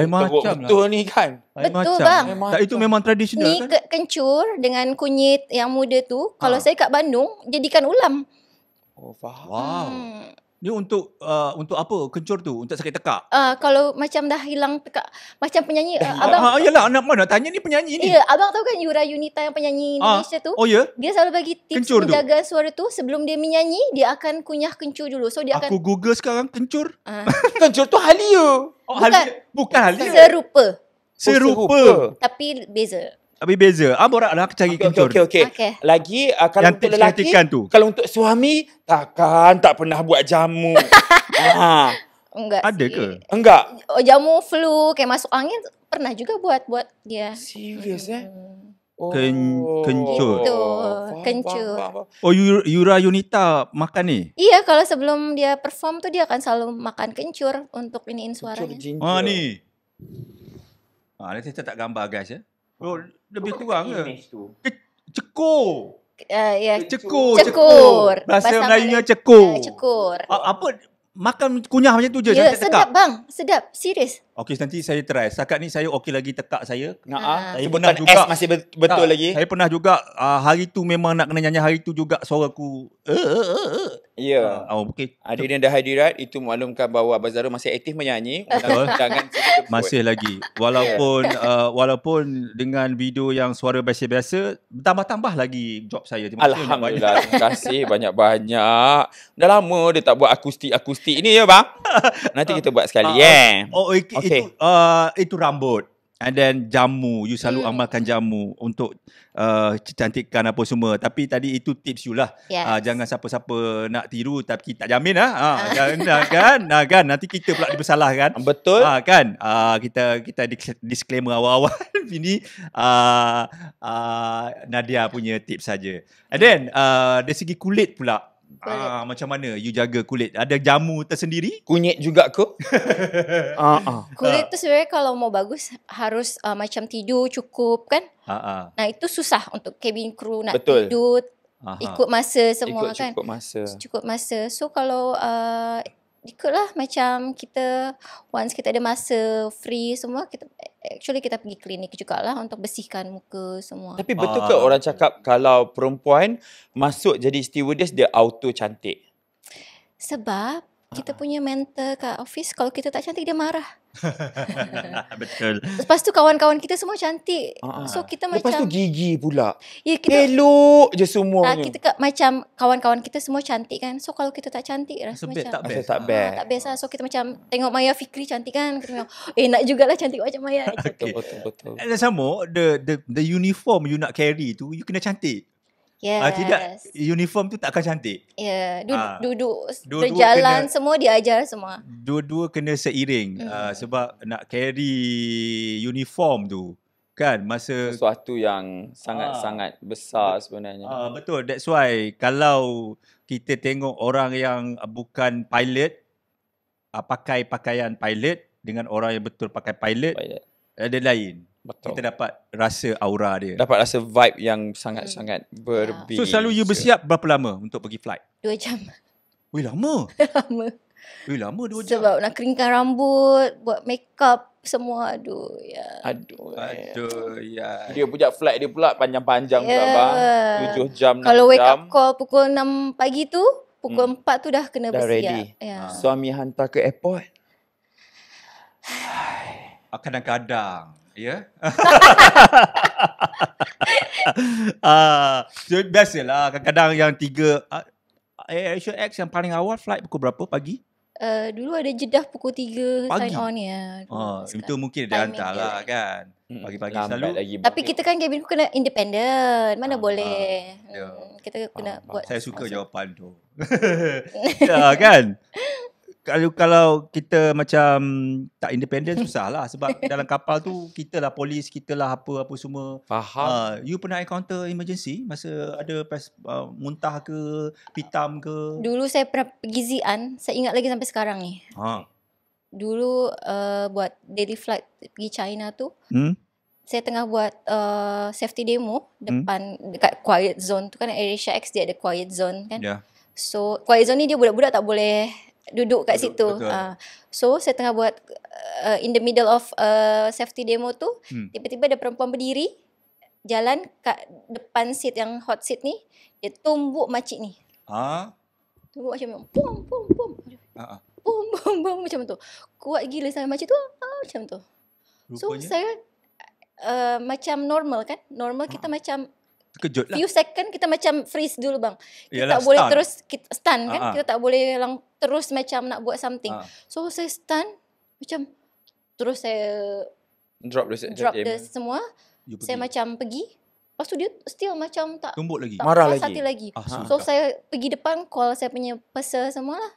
Macam betul ni kan? Betul bang. Tak, itu memang tradisional Ni kan? kencur dengan kunyit yang muda tu. Kalau saya kat Bandung, jadikan ulam. Oh, faham. Wow. Ni untuk apa kencur tu? Untuk sakit tekak? Kalau macam dah hilang tekak. Macam penyanyi. Abang. Yalah, nak tanya ni penyanyi ni. Ya, abang tahu kan Yura Yunita yang penyanyi Indonesia tu? Oh ya? Dia selalu bagi tips Kencur tu? menjaga suara tu. Sebelum dia menyanyi, dia akan kunyah kencur dulu. So dia Aku akan Google sekarang kencur. Kencur tu halia. Bukan halia. serupa. Tapi beza. Tapi beza. Borak lah aku cari kencur. Okey. Okey. Lagi kalau Yang untuk tips lelaki, kecantikan tu. kalau untuk suami, tak pernah buat jamu. Enggak Ada sih. ke? Enggak. Jamu flu kayak masuk angin pernah juga buat dia. Serius Kencur. Gitu. Kencur. Faham. Yura Yunita makan ni? Iya, kalau sebelum dia perform tu dia akan selalu makan kencur untuk iniin Kencur suaranya. ginger. Ni. Nanti saya tak gambar guys ya. Oh, lebih kurang ke? Image tu. Cekur. Ya, Cekur. cekur. Bahasa Bahasa Melayunya Malay- cekur. cekur. Apa makan kunyah macam tu je, Ya, jangan tekak. sedap bang. Sedap. Serius. Okey, nanti saya try. Setakat ni saya okey lagi tekak saya. Saya pernah pernah juga. S masih betul Tak, lagi. Saya pernah juga hari tu memang nak kena nyanyi hari tu juga suara aku. Ya. Okey. Hadirin dan hadirat, itu maklumkan bahawa Abang Zarul masih aktif menyanyi. Betul. Jangan sebut Masih lagi. Walaupun dengan video yang suara biasa-biasa, tambah-tambah lagi job saya. Terima kasih banyak-banyak. Alhamdulillah. Terima kasih banyak-banyak. Dah lama dia tak buat akustik-akustik ni ya bang. Nanti kita buat sekali. Okay. Itu rambut. And then jamu. You selalu amalkan jamu untuk kecantikan apa semua. Tapi tadi itu tips you lah. Yes. Jangan siapa-siapa nak tiru tapi tak jamin lah. Kan? Nanti kita pula dibersalah kan. Betul. Kan? Kita disclaimer awal-awal. Ini Nadia punya tips saja. And then dari segi kulit pula. Macam mana you jaga kulit? Ada jamu tersendiri? Kunyit juga ke? Kulit tu sebenarnya kalau mau bagus harus macam tidur cukup kan. Nah itu susah untuk cabin crew nak Betul. tidur ikut masa semua kan. Cukup masa. So kalau ikutlah macam kita once kita ada masa free semua, kita pergi klinik jugalah untuk bersihkan muka semua. Tapi betul ke orang cakap kalau perempuan masuk jadi stewardess dia auto cantik? Sebab kita punya mentor kat office, kalau kita tak cantik dia marah. Betul. Lepas tu kawan-kawan kita semua cantik. So kita Lepas macam tu gigi pula. ya kita Elok je semuanya. kita macam kawan-kawan kita semua cantik kan. So kalau kita tak cantik rasa Sebab macam tak best. tak best. tak best lah. So kita macam tengok Maya Fikri cantik kan. Kita macam nak jugalah cantik macam Maya. Okay. Betul. And sama the uniform you nak carry tu you kena cantik. Yes. Tidak uniform tu tak akan cantik. Ya, Dua-dua berjalan kena- semua dia ajar semua. Dua-dua kena seiring. Sebab nak carry uniform tu kan masa Sesuatu yang sangat-sangat besar sebenarnya. betul. That's why kalau kita tengok orang yang bukan pilot pakai pakaian pilot dengan orang yang betul pakai pilot, ada lain. Betul. Kita dapat rasa aura dia. Dapat rasa vibe yang sangat-sangat berbeza. So selalu you bersiap berapa lama untuk pergi flight? 2 jam. Wih lama. Lama. Wih lama 2 jam. Sebab nak keringkan rambut, buat makeup semua. Aduh, ya. Aduh, ya. Dia punya flight dia pula panjang-panjang pula bang. 7 jam, 6 Kalau wake jam. up call pukul 6 pagi tu, pukul 4 tu dah kena Dah bersiap. ready. Ya. Suami hantar ke airport. Kadang-kadang ya. So biasalah kadang-kadang yang 3 Asia X yang paling awal flight pukul berapa pagi? Dulu ada jedah pukul 3 Pagi? sign on ya. Itu mungkin dia timing hantar dia lah lagi. kan. Pagi-pagi Lambat selalu. lagi. Tapi kita kan cabin crew kena independent. Mana boleh. Ya. Kita kena buat. Saya suka jawapan tu. Ya kan? Kalau kita macam tak independent susah lah sebab dalam kapal tu kita lah polis, kita lah apa semua. Faham. You pernah encounter emergency masa ada muntah ke, pitam ke? Dulu saya pernah pergi Xi'an. Saya ingat lagi sampai sekarang ni. Dulu buat daily flight pergi China tu. Saya tengah buat safety demo dekat quiet zone tu kan. AirAsia X dia ada quiet zone kan. Ya. So quiet zone ni dia budak-budak tak boleh duduk kat situ. Betul. So saya tengah buat in the middle of safety demo tu, tiba-tiba ada perempuan berdiri jalan kat depan seat yang hot seat ni, dia tumbuk makcik ni. Tumbuk macam pum pum pum. Pum pum pum macam tu. Kuat gila sampai makcik tu macam tu. So Rupanya? saya macam normal kan? Normal kita macam Terkejut lah. few second kita macam freeze dulu bang. Kita Yalah, tak boleh stun. terus stun kan. Kita tak boleh terus macam nak buat something. So saya stun macam terus saya Drop the semua. Saya macam pergi. Lepas tu dia still macam tak tumbuk lagi. tak Marah puas lagi? hati lagi. sudah. So saya pergi depan call saya punya pesa semua lah.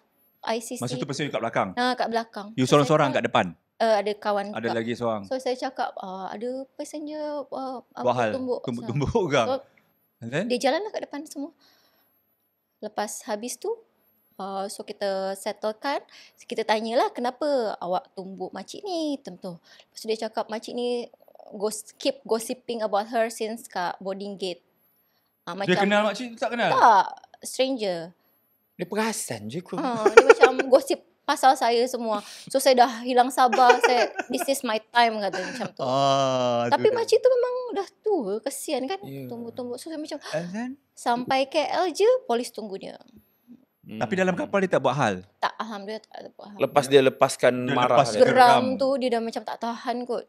ICC. Masa tu person kat belakang. Kat belakang. You So, seorang-seorang saya kat depan. ada kawan Ada pula. lagi seorang. So saya cakap ada passenger Buat hal. tumbuk. Tumbuk kan. So And then? dia jalan lah kat depan semua. Lepas habis tu, so kita settlekan. Kita tanyalah kenapa awak tumbuk makcik ni. Tentu. Lepas tu dia cakap makcik ni keep gossiping about her since kat boarding gate. Macam Dia kenal makcik tu tak kenal? tak, stranger. Dia perasan je kot. Dia macam gosip pasal saya semua. So saya dah hilang sabar. This is my time kata macam tu. Tapi tu dah. makcik tu memang dah tua, kesian kan. Ya. Tumbuk-tumbuk. So saya macam And then? sampai KL je polis tunggu dia. Tapi dalam kapal dia tak buat hal. Tak, alhamdulillah tak ada apa hal. Lepas dia lepaskan Dia marah. lepas dia. Geram tu dia dah macam tak tahan kot.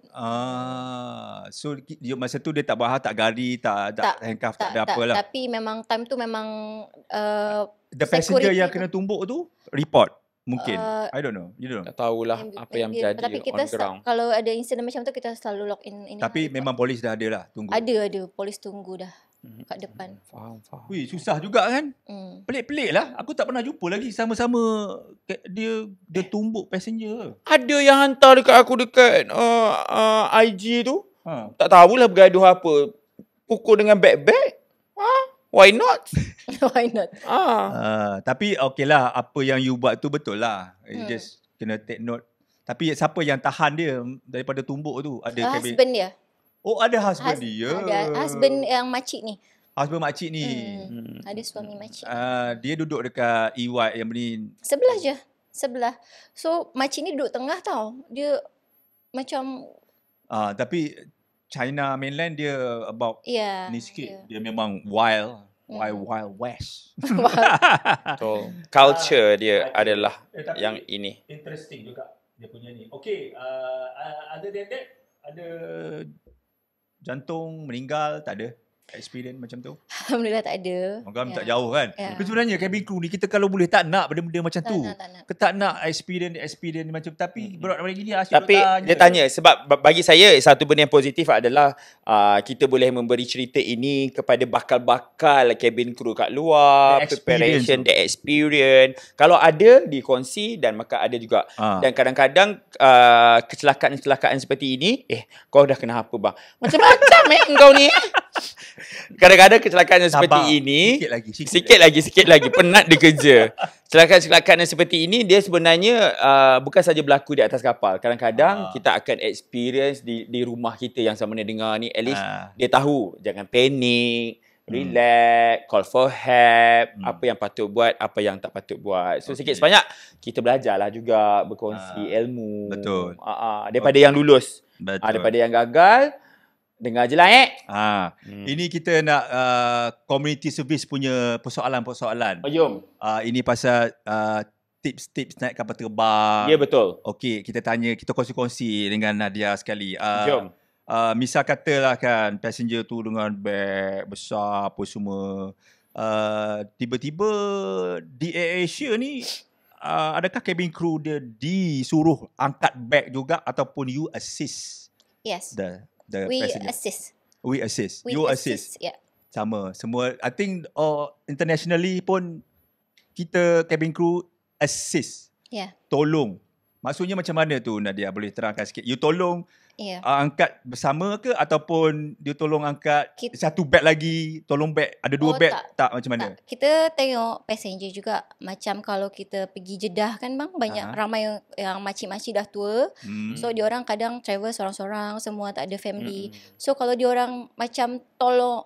So dia, masa tu dia tak buat hal, tak gari, tak handcuff, tak ada apalah. Tapi memang time tu memang The passenger security yang tu. kena tumbuk tu report mungkin. I don't know. You don't know. Tak tahulah apa yang berjadi Tapi kita on ground. kalau ada insiden macam tu kita selalu lock in. Tapi memang polis dah ada lah tunggu. ada polis tunggu dah kat depan. Faham. Wih, susah juga kan? Hmm. Pelik-pelik lah. Aku tak pernah jumpa lagi sama-sama dia tumbuk passenger. Ada yang hantar dekat aku dekat IG tu. Tak tahulah bergaduh apa. Pukul dengan beg-beg. Why not? Why not? Tapi okey lah, apa yang you buat tu betul lah. Just kena take note. Tapi siapa yang tahan dia daripada tumbuk tu? Ada Husband dia. Oh, ada husband dia. Ada husband yang makcik ni. Husband makcik ni. Ada suami makcik. Dia duduk dekat EY yang beri. Sebelah je. Sebelah. So makcik ni duduk tengah tau. Dia macam Tapi China mainland dia about ni sikit. Dia memang wild west. So, culture dia adalah yang ini. Interesting juga dia punya ni. Okay, other than that, ada jantung meninggal, tak ada experience macam tu? Alhamdulillah tak ada. Moga tak jauh kan? Ya. Tapi sebenarnya cabin crew ni kita kalau boleh tak nak benda-benda macam tu. Tak nak. Kita tak nak experience macam tapi berat macam gini asyik Tapi dia tanya sebab bagi saya satu benda yang positif adalah kita boleh memberi cerita ini kepada bakal-bakal cabin crew kat luar, preparation, the experience. Kalau ada dikongsi dan maka ada juga. Dan kadang-kadang kecelakaan-kecelakaan seperti ini, kau dah kena apa bang? Macam-macam engkau ni. Kadang-kadang kecelakaan seperti ini sikit lagi penat dia kerja. Kecelakaan-kecelakaan seperti ini dia sebenarnya bukan saja berlaku di atas kapal. Kadang-kadang kita akan experience di rumah kita yang sama dengar ni, at least dia tahu jangan panik, relax, call for help, apa yang patut buat, apa yang tak patut buat. So sikit sebanyak kita belajarlah juga berkongsi ilmu. Betul. Daripada yang lulus. Betul. Daripada yang gagal, dengar je lah Ini kita nak community service punya persoalan-persoalan. Jom. Ini pasal tips-tips naik kapal terbang. Ya, betul. Okey, kita tanya, kita kongsi-kongsi dengan Nadia sekali. Jom. Misal katalah kan passenger tu dengan beg besar apa semua. Tiba-tiba di AirAsia ni adakah cabin crew dia disuruh angkat beg juga ataupun you assist Yes. the We passenger? assist. We assist. We You assist. Yeah. Sama. Semua. I think internationally pun kita cabin crew assist. Yeah. Tolong. Maksudnya macam mana tu Nadia? Boleh terangkan sikit. You tolong angkat bersama ke ataupun dia tolong angkat satu beg lagi, tolong beg, ada dua beg tak macam mana? Tak. Kita tengok passenger juga. Macam kalau kita pergi Jeddah kan bang, banyak ramai yang makcik-makcik dah tua. So diorang kadang travel sorang-sorang, semua tak ada family. So kalau diorang macam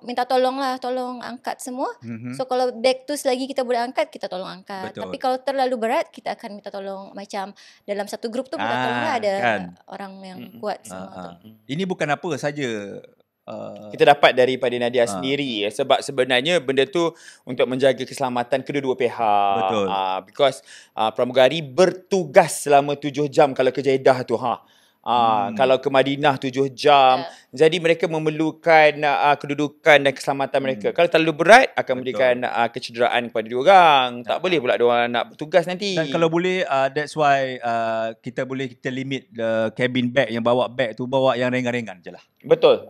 minta tolong angkat semua. So kalau beg tu selagi kita boleh angkat, kita tolong angkat. Betul. Tapi kalau terlalu berat, kita akan minta tolong. Macam dalam satu grup tu minta tolong lah, ada orang yang kuat semua tu. Ini bukan apa saja kita dapat daripada Nadia sendiri sebab sebenarnya benda tu untuk menjaga keselamatan kedua-dua pihak. Betul. Because pramugari bertugas selama 7 jam kalau ke Jeddah tu kalau ke Madinah 7 jam. Jadi mereka memerlukan kedudukan dan keselamatan mereka. Kalau terlalu berat akan memberikan kecederaan kepada diorang. Tak boleh pula diorang nak bertugas nanti. Dan kalau boleh that's why kita limit the cabin bag yang bawa bag tu, bawa yang ringan-ringan je lah. Betul.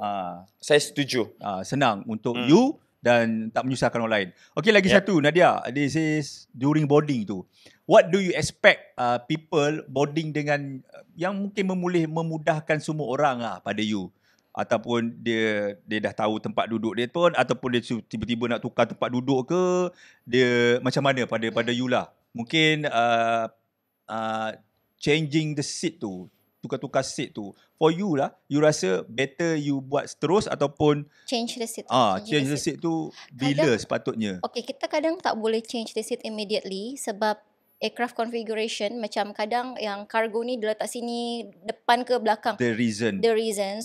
Saya setuju. Senang untuk you dan tak menyusahkan orang lain. Okey, lagi satu Nadia, this is during boarding tu. What do you expect people boarding dengan yang mungkin memudahkan semua orang pada you? Ataupun dia dah tahu tempat duduk dia pun, ataupun dia tiba-tiba nak tukar tempat duduk ke, dia macam mana pada you lah. Mungkin changing the seat tu tukar-tukar seat tu, for you lah, you rasa better you buat terus ataupun Change the seat. change the seat tu bila sepatutnya? Okay, kita kadang tak boleh change the seat immediately sebab aircraft configuration, macam kadang yang cargo ni dia letak sini depan ke belakang. The reason.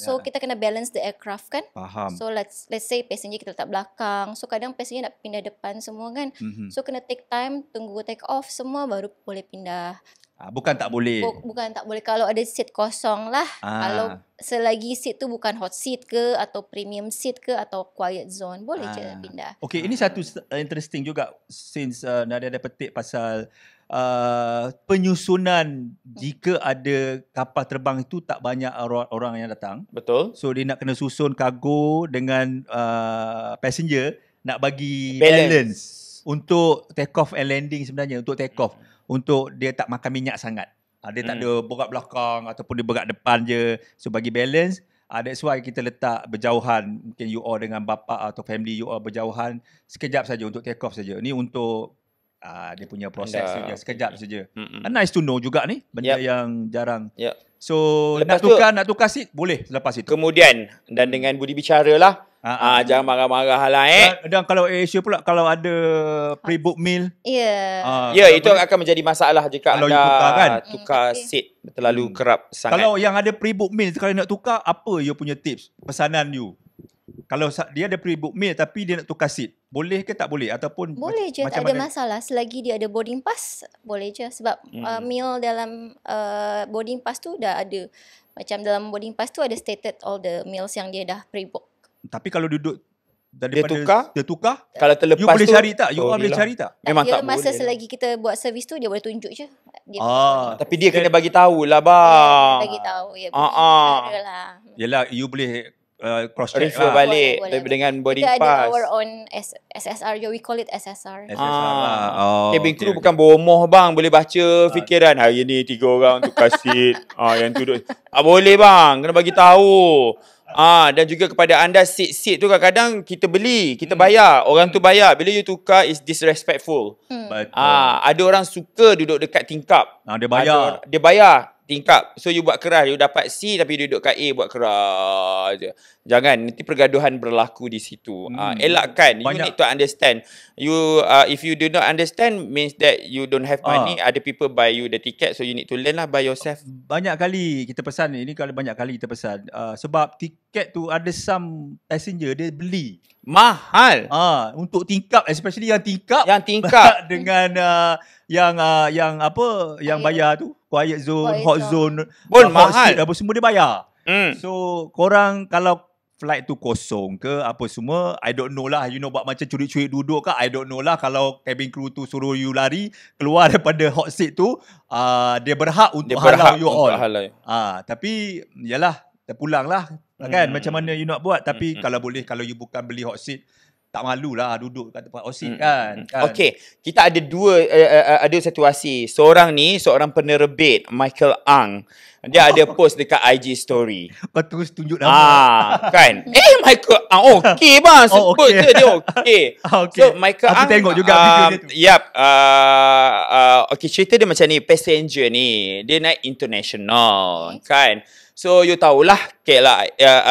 So kita kena balance the aircraft kan. Faham. So let's say passenger kita letak belakang. So kadang passenger nak pindah depan semua kan. So kena take time, tunggu take off semua baru boleh pindah. Bukan tak boleh. Bukan tak boleh kalau ada seat kosong lah. Kalau selagi seat tu bukan hot seat ke atau premium seat ke atau quiet zone, boleh je pindah. Okay, ini satu interesting juga since Nadia ada petik pasal penyusunan jika ada kapal terbang itu tak banyak orang yang datang. Betul. So dia nak kena susun kargo dengan passenger, nak bagi balance untuk take off and landing sebenarnya, untuk take off. Untuk dia tak makan minyak sangat. Dia tak ada berat belakang ataupun dia berat depan je. So bagi balance, that's why kita letak berjauhan. Mungkin you all dengan bapa atau family you all berjauhan sekejap saja untuk take off saja. Ni untuk dia punya proses saja, sekejap saja. Nice to know juga ni, benda yang jarang. So lepas nak tukar seat boleh selepas itu. Kemudian dan dengan budi bicara lah. Jangan marah-marah lah Dan kalau Asia pula, kalau ada pre-book meal, itu akan menjadi masalah jika kalau anda tukar seat terlalu kerap sangat. Kalau yang ada pre-book meal, kalau nak tukar, apa you punya tips, pesanan you? Kalau dia ada pre-book meal tapi dia nak tukar seat, boleh ke tak boleh? Ataupun boleh je, tak ada masalah. Selagi dia ada boarding pass, boleh je. Sebab meal dalam boarding pass tu dah ada. Macam dalam boarding pass tu ada stated all the meals yang dia dah pre-book. Tapi kalau duduk daripada dia tukar, kalau terlepas you boleh tu, cari tak? You boleh cari tak? Memang dia tak masa boleh selagi kita buat servis tu, dia boleh tunjuk je. Tapi dia kena bagi tahu lah bang. Bagi tahu ya. Lah. Yelah, you boleh cross check refer lah. balik boleh. dengan boarding kita pass. Kita ada our own SSR, we call it SSR. Cabin crew bukan bomoh bang, boleh baca fikiran hari ni 3 orang tukar seat. Yang tu boleh bang, kena bagi tahu. Dan juga kepada anda, seat tu kadang-kadang kita beli, kita bayar, orang tu bayar. Bila you tukar, is disrespectful. Betul. Ada orang suka duduk dekat tingkap. Dia bayar. Dia bayar tingkap. So you buat keras, you dapat C tapi duduk kat A buat keras je. Jangan, nanti pergaduhan berlaku di situ. Elakkan. You need to understand. You if you do not understand, means that you don't have money. Other people buy you the ticket, so you need to learn lah by yourself. Banyak kali kita pesan ini, kalau banyak kali kita pesan sebab tiket tu ada some passenger dia beli mahal. Untuk tingkap, especially yang tingkap dengan yang bayar tu, quiet zone, hot zone, mahal. Apa semua dia bayar. So korang kalau flight tu kosong ke apa semua, I don't know lah. You know, buat macam curi-curi duduk ke, I don't know lah. Kalau cabin crew tu suruh you lari keluar daripada hot seat tu, dia berhak untuk halau you all. Tapi yalah, terpulang lah kan, macam mana you nak buat. Tapi kalau boleh, kalau you bukan beli hot seat, tak malulah duduk kat tempat hot seat kan. Okay, kita ada ada situasi. Seorang penerbit, Michael Ang, dia ada post dekat IG story. Kau terus tunjuk nama. Kan. Michael Ang, okay bang, sebut je dia okay. So Michael Ang, tengok juga video dia tu. Okay, cerita dia macam ni. Passenger ni, dia naik international kan. So you tahulah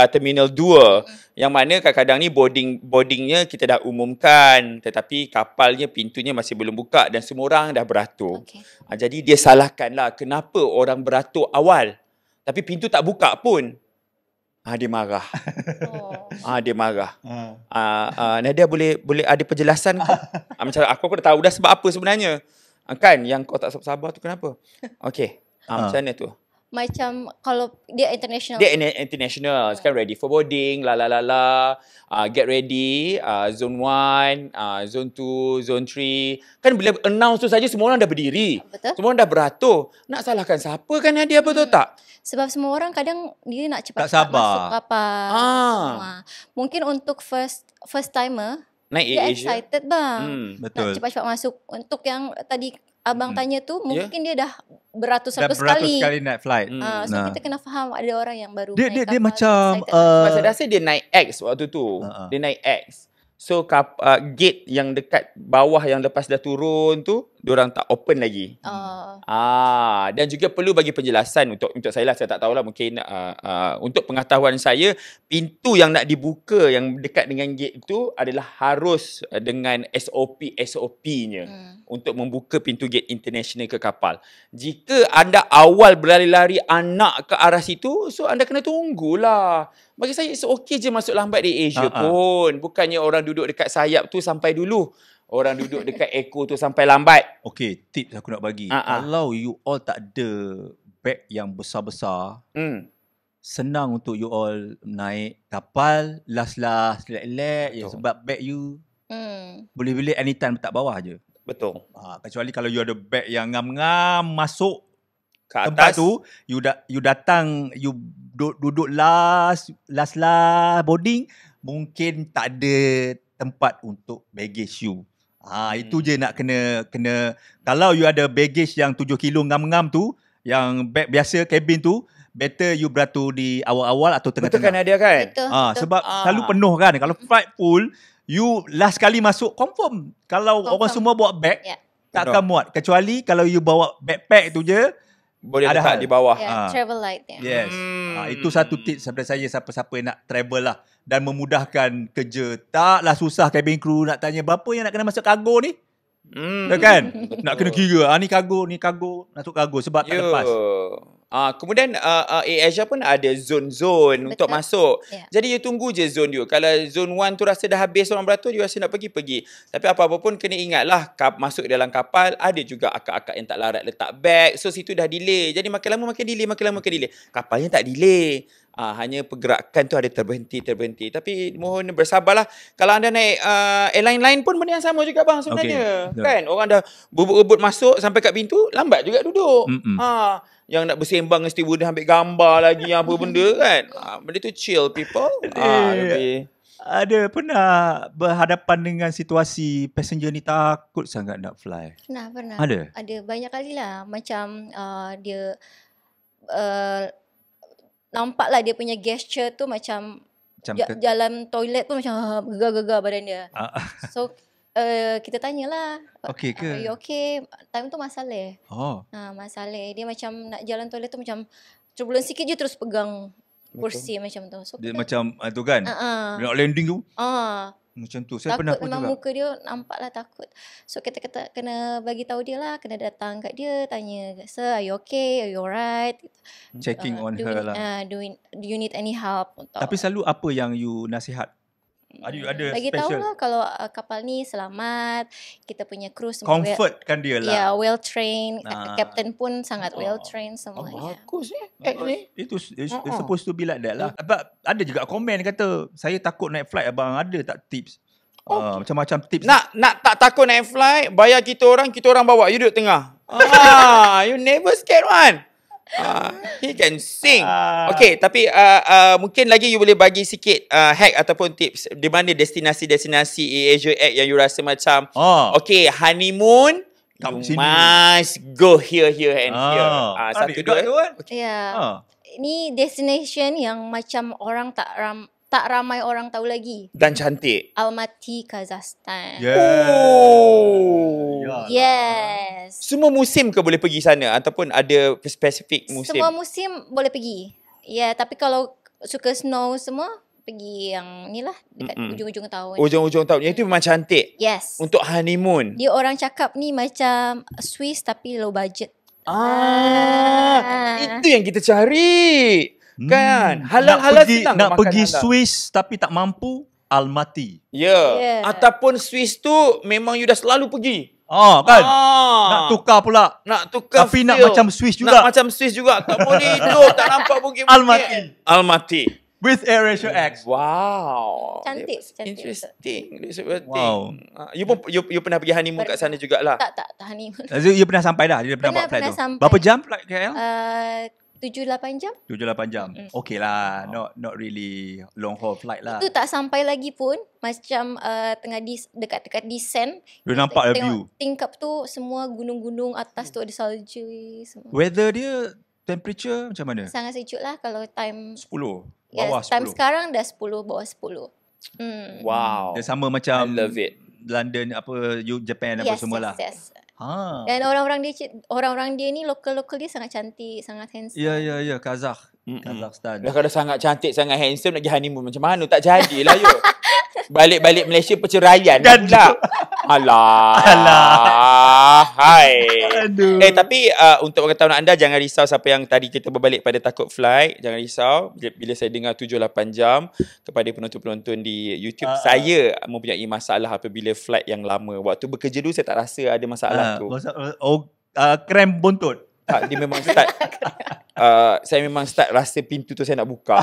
Terminal 2 yang mana kadang-kadang ni boardingnya kita dah umumkan, tetapi kapalnya pintunya masih belum buka dan semua orang dah beratur. Jadi dia salahkanlah kenapa orang beratur awal tapi pintu tak buka pun. Dia marah. Dia marah. Nadia boleh ada penjelasan ke? Macam aku pun dah tahu dah sebab apa sebenarnya. Kan yang kau tak sabar tu kenapa? Okay. Macam mana tu? Macam kalau dia international. Dia international. Sekarang ready for boarding. Get ready. Zone 1, Zone 2, Zone 3. Kan bila announce tu saja semua orang dah berdiri. Betul. Semua orang dah beratur. Nak salahkan siapa kan dia, betul tak? Sebab semua orang kadang dia nak cepat sabar masuk kapal. Mungkin untuk first timer, dia excited bang. Betul. Nak cepat-cepat masuk. Untuk yang tadi abang tanya tu, mungkin dia dah beratus-ratus kali naik flight. So kita kena faham ada orang yang baru dia macam saya rasa dia naik X waktu tu. Dia naik X. So gate yang dekat bawah yang lepas dah turun tu, diorang tak open lagi. Dan juga perlu bagi penjelasan untuk saya lah, saya tak tahulah, mungkin untuk pengetahuan saya, pintu yang nak dibuka yang dekat dengan gate tu adalah harus dengan SOP-nya untuk membuka pintu gate international ke kapal. Jika anda awal berlari-lari anak ke arah situ, so anda kena tunggulah. Bagi saya it's okay je masuk lambat di Asia pun. Bukannya orang duduk dekat sayap tu sampai dulu. Orang duduk dekat echo tu sampai lambat. Okay, tips aku nak bagi. Kalau you all tak ada beg yang besar-besar, senang untuk you all naik kapal, last-last, relax je. Sebab beg you boleh anytime letak bawah je. Betul. Kecuali kalau you ada beg yang ngam-ngam masuk ke tempat atas tu, you datang, you duduk last boarding, mungkin tak ada tempat untuk baggage you. Itu je nak kena kalau you ada baggage yang 7 kilo ngam-ngam tu, yang bag biasa cabin tu, better you beratur di awal-awal atau tengah-tengah. Betul kan Nadia kan? Betul. Sebab selalu penuh kan. Kalau flight full, you last kali masuk confirm. Kalau orang semua bawa bag, tak akan muat. Kecuali kalau you bawa backpack tu je, boleh letak di bawah. Travel light. Yes. Itu satu tips daripada saya, siapa-siapa yang nak travel lah. Dan memudahkan kerja. Taklah susah cabin crew nak tanya berapa yang nak kena masuk kargo ni. Kan? Nak kena kira. Ni kargo, masuk kargo sebab tak lepas. Kemudian AirAsia pun ada zone-zone untuk masuk. Jadi you tunggu je zone you. Kalau zone 1 tu rasa dah habis orang beratur, you rasa nak pergi. Tapi apa-apa pun kena ingatlah, masuk dalam kapal ada juga akak-akak yang tak larat letak beg. So situ dah delay. Jadi makin lama makin delay. Kapalnya tak delay. Hanya pergerakan tu ada terberhenti. Tapi mohon bersabarlah. Kalau anda naik airline lain pun benda yang sama juga bang sebenarnya. Kan? Orang dah rebut-rebut masuk sampai kat pintu, lambat juga duduk. Yang nak bersembang dengan stewardess ambil gambar lagi yang apa benda kan. Benda tu chill people. Ada pernah berhadapan dengan situasi passenger ni takut sangat nak fly? Pernah. Ada banyak kali lah. Macam dia nampaklah dia punya gesture tu macam jalan toilet pun macam gegar-gegar badan dia. So kita tanyalah, okay ke? Are you okay? Time tu masalah. Masalah. Dia macam nak jalan toilet tu macam turbulence sikit je terus pegang kursi macam tu. So, dia macam tu kan? Dia nak landing tu. Macam tu. Saya pernah takut memang juga. Muka dia nampaklah takut. So kita kena bagi tahu dia lah, kena datang kat dia, tanya, "Sir, are you okay? Are you alright?" Checking on her lah. Do you need any help? Tapi selalu apa yang you nasihat? Ada bagi special? tahu lah kalau kapal ni selamat, kita punya kru semua comfortkan dia lah. well trained, captain pun sangat well trained semuanya. Bagus Itu supposed to be like that lah. Ada juga komen kata, saya takut naik flight abang, ada tak tips? Macam-macam tips. Nak tak takut naik flight, bayar kita orang bawa, you duduk tengah. You never scared one. He can sing. Okay, tapi mungkin lagi you boleh bagi sikit hack ataupun tips di mana destinasi AirAsia X yang you rasa macam okay, honeymoon you must go here and here. Satu dua tu kan? Ini destination yang macam orang tak ramai orang tahu lagi. Dan cantik. Almaty, Kazakhstan. Yes. Semua musim ke boleh pergi sana ataupun ada spesifik musim? Semua musim boleh pergi. Tapi kalau suka snow semua, pergi yang ni lah dekat ujung-ujung tahun. Ujung-ujung tahun. Yang itu memang cantik. Yes. Untuk honeymoon. Dia orang cakap ni macam Swiss tapi low budget. Itu yang kita cari. Kan? Halal senang nak pergi halal. Swiss tapi tak mampu, Almaty. Ataupun Swiss tu memang you dah selalu pergi. Kan? Nak tukar pula. Tapi nak macam Swiss juga. Nak macam Swiss juga. Tak boleh duduk, tak nampak bukit-bukit. Almaty. With AirAsia X. Wow. Cantik. Interesting. Wow. You pernah pergi honeymoon kat sana jugalah? Tak honeymoon. You pernah sampai dah? Dia pernah buat flight tu? Sampai. Berapa jam flight KL? 7-8 jam. 7-8 jam. Okay lah. Not really long haul flight lah. Itu tak sampai lagi pun. Macam tengah dekat descent. You nampak the view. Tingkap tu semua gunung-gunung, atas tu ada salju semua. Weather dia, temperature macam mana? Sangat sejuk lah kalau time 10. Bawah 10. Time sekarang dah 10, bawah 10. Wow. Dia sama I macam love it. London apa Japan apa semualah. Yes. Ha. Dan orang-orang dia ni lokal dia sangat cantik, sangat handsome. Ya, Kazakhstan. Dah kalau sangat cantik, sangat handsome, nak pergi honeymoon macam mana? Tak jadilah you. Balik-balik Malaysia perceraian pula. Alah. Hai. Aduh. Tapi untuk pengetahuan anda, jangan risau siapa yang tadi kita berbalik pada takut flight. Jangan risau. Bila saya dengar 7-8 jam kepada penonton-penonton di YouTube, saya mempunyai masalah apabila flight yang lama. Waktu bekerja dulu saya tak rasa ada masalah tu. Krem bontot. Tak, dia memang start. Saya memang start rasa pintu tu saya nak buka.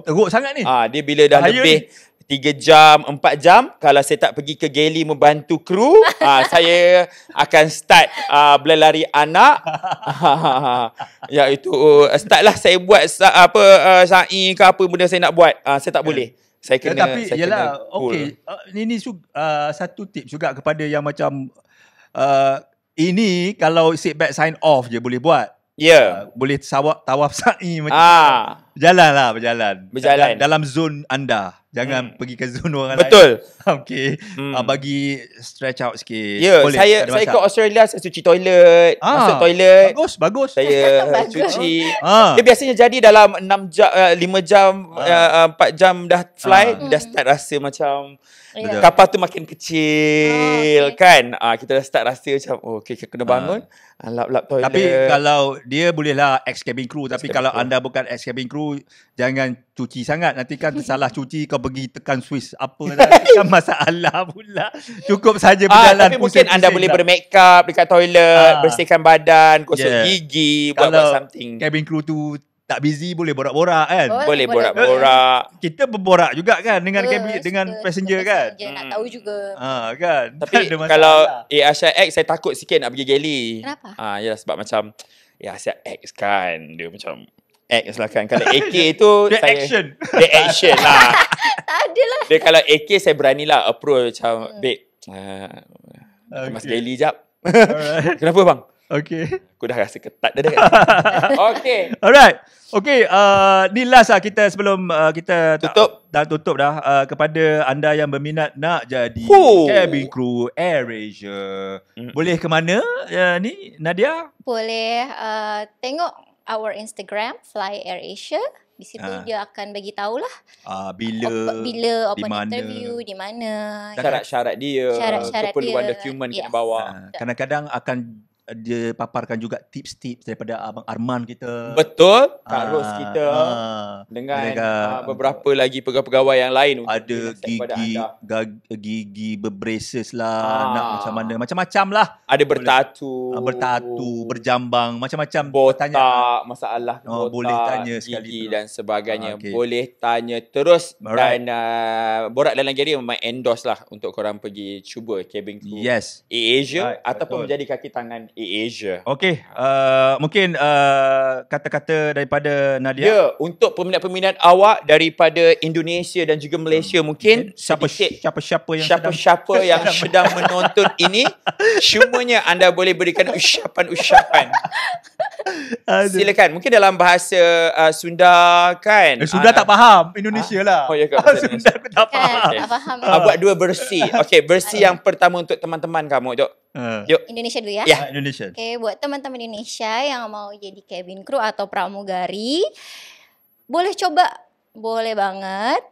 Teruk sangat ni. Dia bila dah Bahaya lebih 3 jam, 4 jam, kalau saya tak pergi ke galley membantu kru, saya akan start berlari anak. Iaitu start lah saya buat sa'i ke apa benda saya nak buat. Saya tak boleh. Saya kena tapi saya yalah, kena pull. okey. Ini satu tips juga kepada yang macam ini kalau sit back sign off je boleh buat. Ya. Boleh tawaf sa'i macam berjalan. Dalam zon anda. Jangan pergi ke zon orang Betul. lain. Okey. Bagi stretch out sikit. Ya, boleh, saya ke Australia, saya cuci toilet, masuk toilet. Bagus. Saya cuci. Dia biasanya jadi dalam 5 jam, 4 jam dah flight, dah start rasa macam kapal tu makin kecil, kan? Kita dah start rasa macam, okay, kena bangun, lap-lap toilet. Tapi kalau dia bolehlah ex-cabin crew. Tapi kalau anda bukan ex-cabin crew, jangan cuci sangat. Nanti kan salah cuci, kau pergi tekan Swiss apa nanti kan masalah pula. Cukup saja berjalan. Tapi mungkin anda boleh bermake up dekat toilet, bersihkan badan, gosok gigi, buat something. Cabin crew tu tak busy, boleh borak-borak kan? Boleh borak-borak. Kita berborak juga kan dengan passenger kan? Nak tahu juga. Kan? Tapi kalau Aisyah X, saya takut sikit nak pergi galley. Kenapa? Yalah sebab macam Aisyah X kan, dia macam X lah kan. Kalau AK tu Dia action lah. Tak ada lah. Dia kalau AK saya beranilah approach macam, babe, mas galley jap. Kenapa bang? Okay. Aku dah rasa ketat dah. Okay. Alright. Okay, ni last lah kita sebelum kita tutup dah. Kepada anda yang berminat nak jadi cabin crew AirAsia, boleh ke mana ni Nadia? Boleh tengok our Instagram Fly AirAsia. Di situ dia akan bagi tahulah bila open interview, di mana, syarat-syarat dia, keperluan dokumen kena bawa. Kadang-kadang akan dia paparkan juga tips-tips daripada Abang Arman kita. Betul. Kak Ros kita. Dengan beberapa lagi pegawai-pegawai yang lain. Ada gigi berbraces lah. Nak macam mana. Macam-macam lah. Ada bertatu. Berjambang. Macam-macam. Botak. Masalah botak. Boleh tanya sekali. Gigi dan sebagainya. Boleh tanya terus. Dan Borak dalam Gary memang endorse lah untuk korang pergi cuba cabin crew AirAsia. Ataupun menjadi kaki tangan AirAsia. Okey, mungkin kata-kata daripada Nadia. Ya, untuk peminat-peminat awak daripada Indonesia dan juga Malaysia mungkin siapa-siapa yang sedang menonton ini, semuanya anda boleh berikan ucapan-ucapan. Silakan. Mungkin dalam bahasa Sunda kan. Sunda tak faham, Indonesia lah. Oh ya ke? Sunda aku tak faham. Tak faham. Buat dua versi. Okey, versi yang pertama untuk teman-teman kamu, Dok. Yuk. Indonesia dulu ya. Indonesia. Okay, buat teman-teman Indonesia yang mau jadi cabin crew atau pramugari, boleh coba, boleh banget.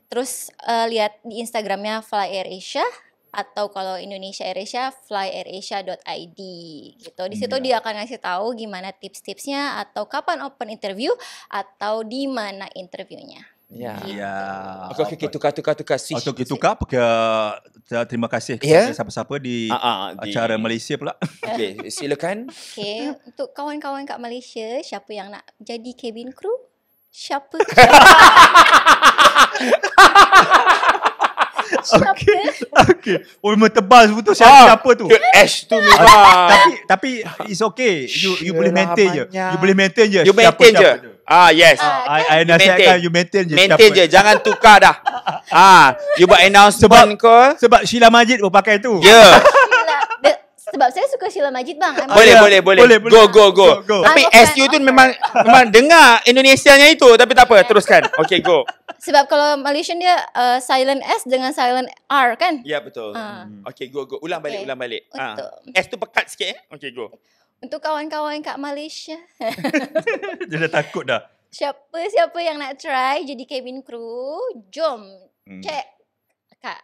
Terus lihat di Instagramnya Fly AirAsia, atau kalau Indonesia AirAsia, flyairasia.id gitu. Di situ dia akan ngasih tahu gimana tips-tipsnya, atau kapan open interview, atau di mana interviewnya. Ya. Gitu. Tukar. Tukar terima kasih kepada siapa-siapa di acara Malaysia pula. Okey, silakan. Okey, untuk kawan-kawan kat Malaysia, siapa yang nak jadi cabin crew? Siapa? Okey. Oh, memang tebal betul siapa tu. Ash tu memang. Tapi it's okay. You boleh maintain je. You maintain je. Yes. I nasihatkan you maintain je. Maintain je, jangan tukar dah. You buat announcement ke? Sebab Sheila Majid pun pakai tu. Ya. sebab saya suka Sheila Majid bang. Boleh. Go. Tapi I'm a SU fan tu of memang dengar Indonesianya itu. Tapi tak apa, teruskan. Okay, go. Sebab kalau Malaysian dia silent S dengan silent R kan? Ya, betul. Okay, go. Ulang balik. Untuk S tu pekat sikit. Okay, go. untuk kawan-kawan kat Malaysia. Dia dah takut dah. Siapa yang nak try jadi cabin crew, jom check kat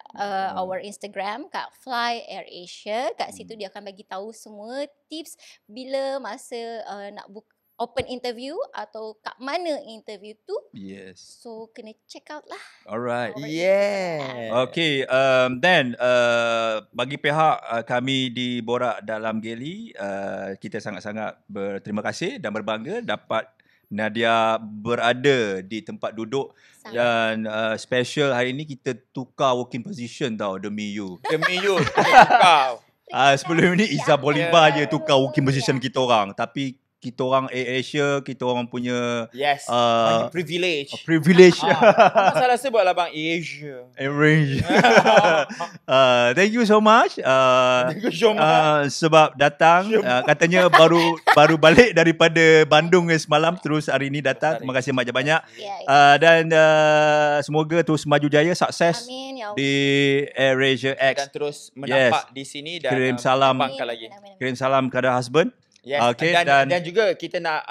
our Instagram, kat Fly Air Asia. Kat situ dia akan bagi tahu semua tips bila masa nak book open interview atau kat mana interview tu. Yes. So kena check out lah. Alright. Yeah. Okay, then bagi pihak kami di Borak Dalam Geli, kita sangat-sangat berterima kasih dan berbangga dapat Nadia berada di tempat duduk. Dan special hari ni kita tukar working position tau demi you. Kau. Sebelum ni Izzah Bolivar je tukar working position kita orang. Tapi kita orang Asia, kita orang punya Yes. Privilege. privilege. Masalah sebut lah bang Asia. Arrange. Thank you so much. Thank you so much. Sebab datang, katanya baru balik daripada Bandung semalam, terus hari ni datang. Terima kasih banyak-banyak. Dan semoga terus maju jaya, sukses. Amin ya Allah. Di AirAsia X. Dan terus menampak di sini dan Kirim salam. bangkan lagi. Kirim salam kepada husband. Yes. Okay, dan juga kita nak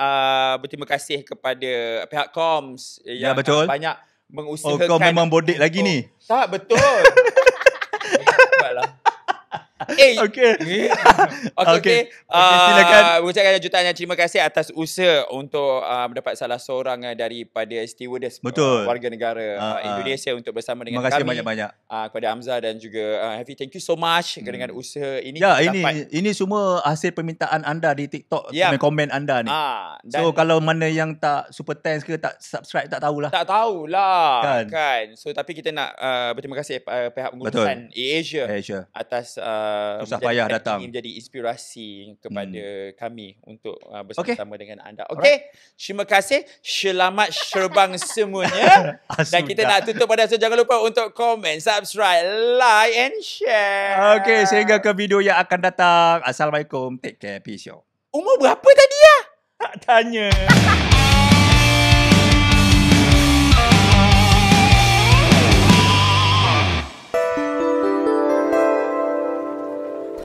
berterima kasih kepada pihak Koms yang betul. banyak mengusahakan. kau memang bodek lagi ni. Tak, betul. Okay. Silakan. Mengucapkan jutaan terima kasih atas usaha untuk mendapat salah seorang daripada stewardess warga negara Indonesia untuk bersama dengan kami. Terima kasih banyak-banyak. Kepada Hamzah dan juga Hafiz, thank you so much dengan usaha ini. Ya, ini semua hasil permintaan anda di TikTok, komen anda ni. So kalau mana yang tak super thanks ke tak subscribe tak tahulah. Tak tahulah kan. So tapi kita nak berterima kasih pihak pengurusan AirAsia atas susah payah datang menjadi inspirasi kepada kami untuk bersama-sama dengan anda. Okay. Terima kasih. Selamat serbang semuanya. Dan kita nak tutup pada jangan lupa untuk komen, subscribe, like and share. Okay, sehingga ke video yang akan datang. Assalamualaikum. Take care. Peace yo. Umur berapa tadi ya? Tak tanya.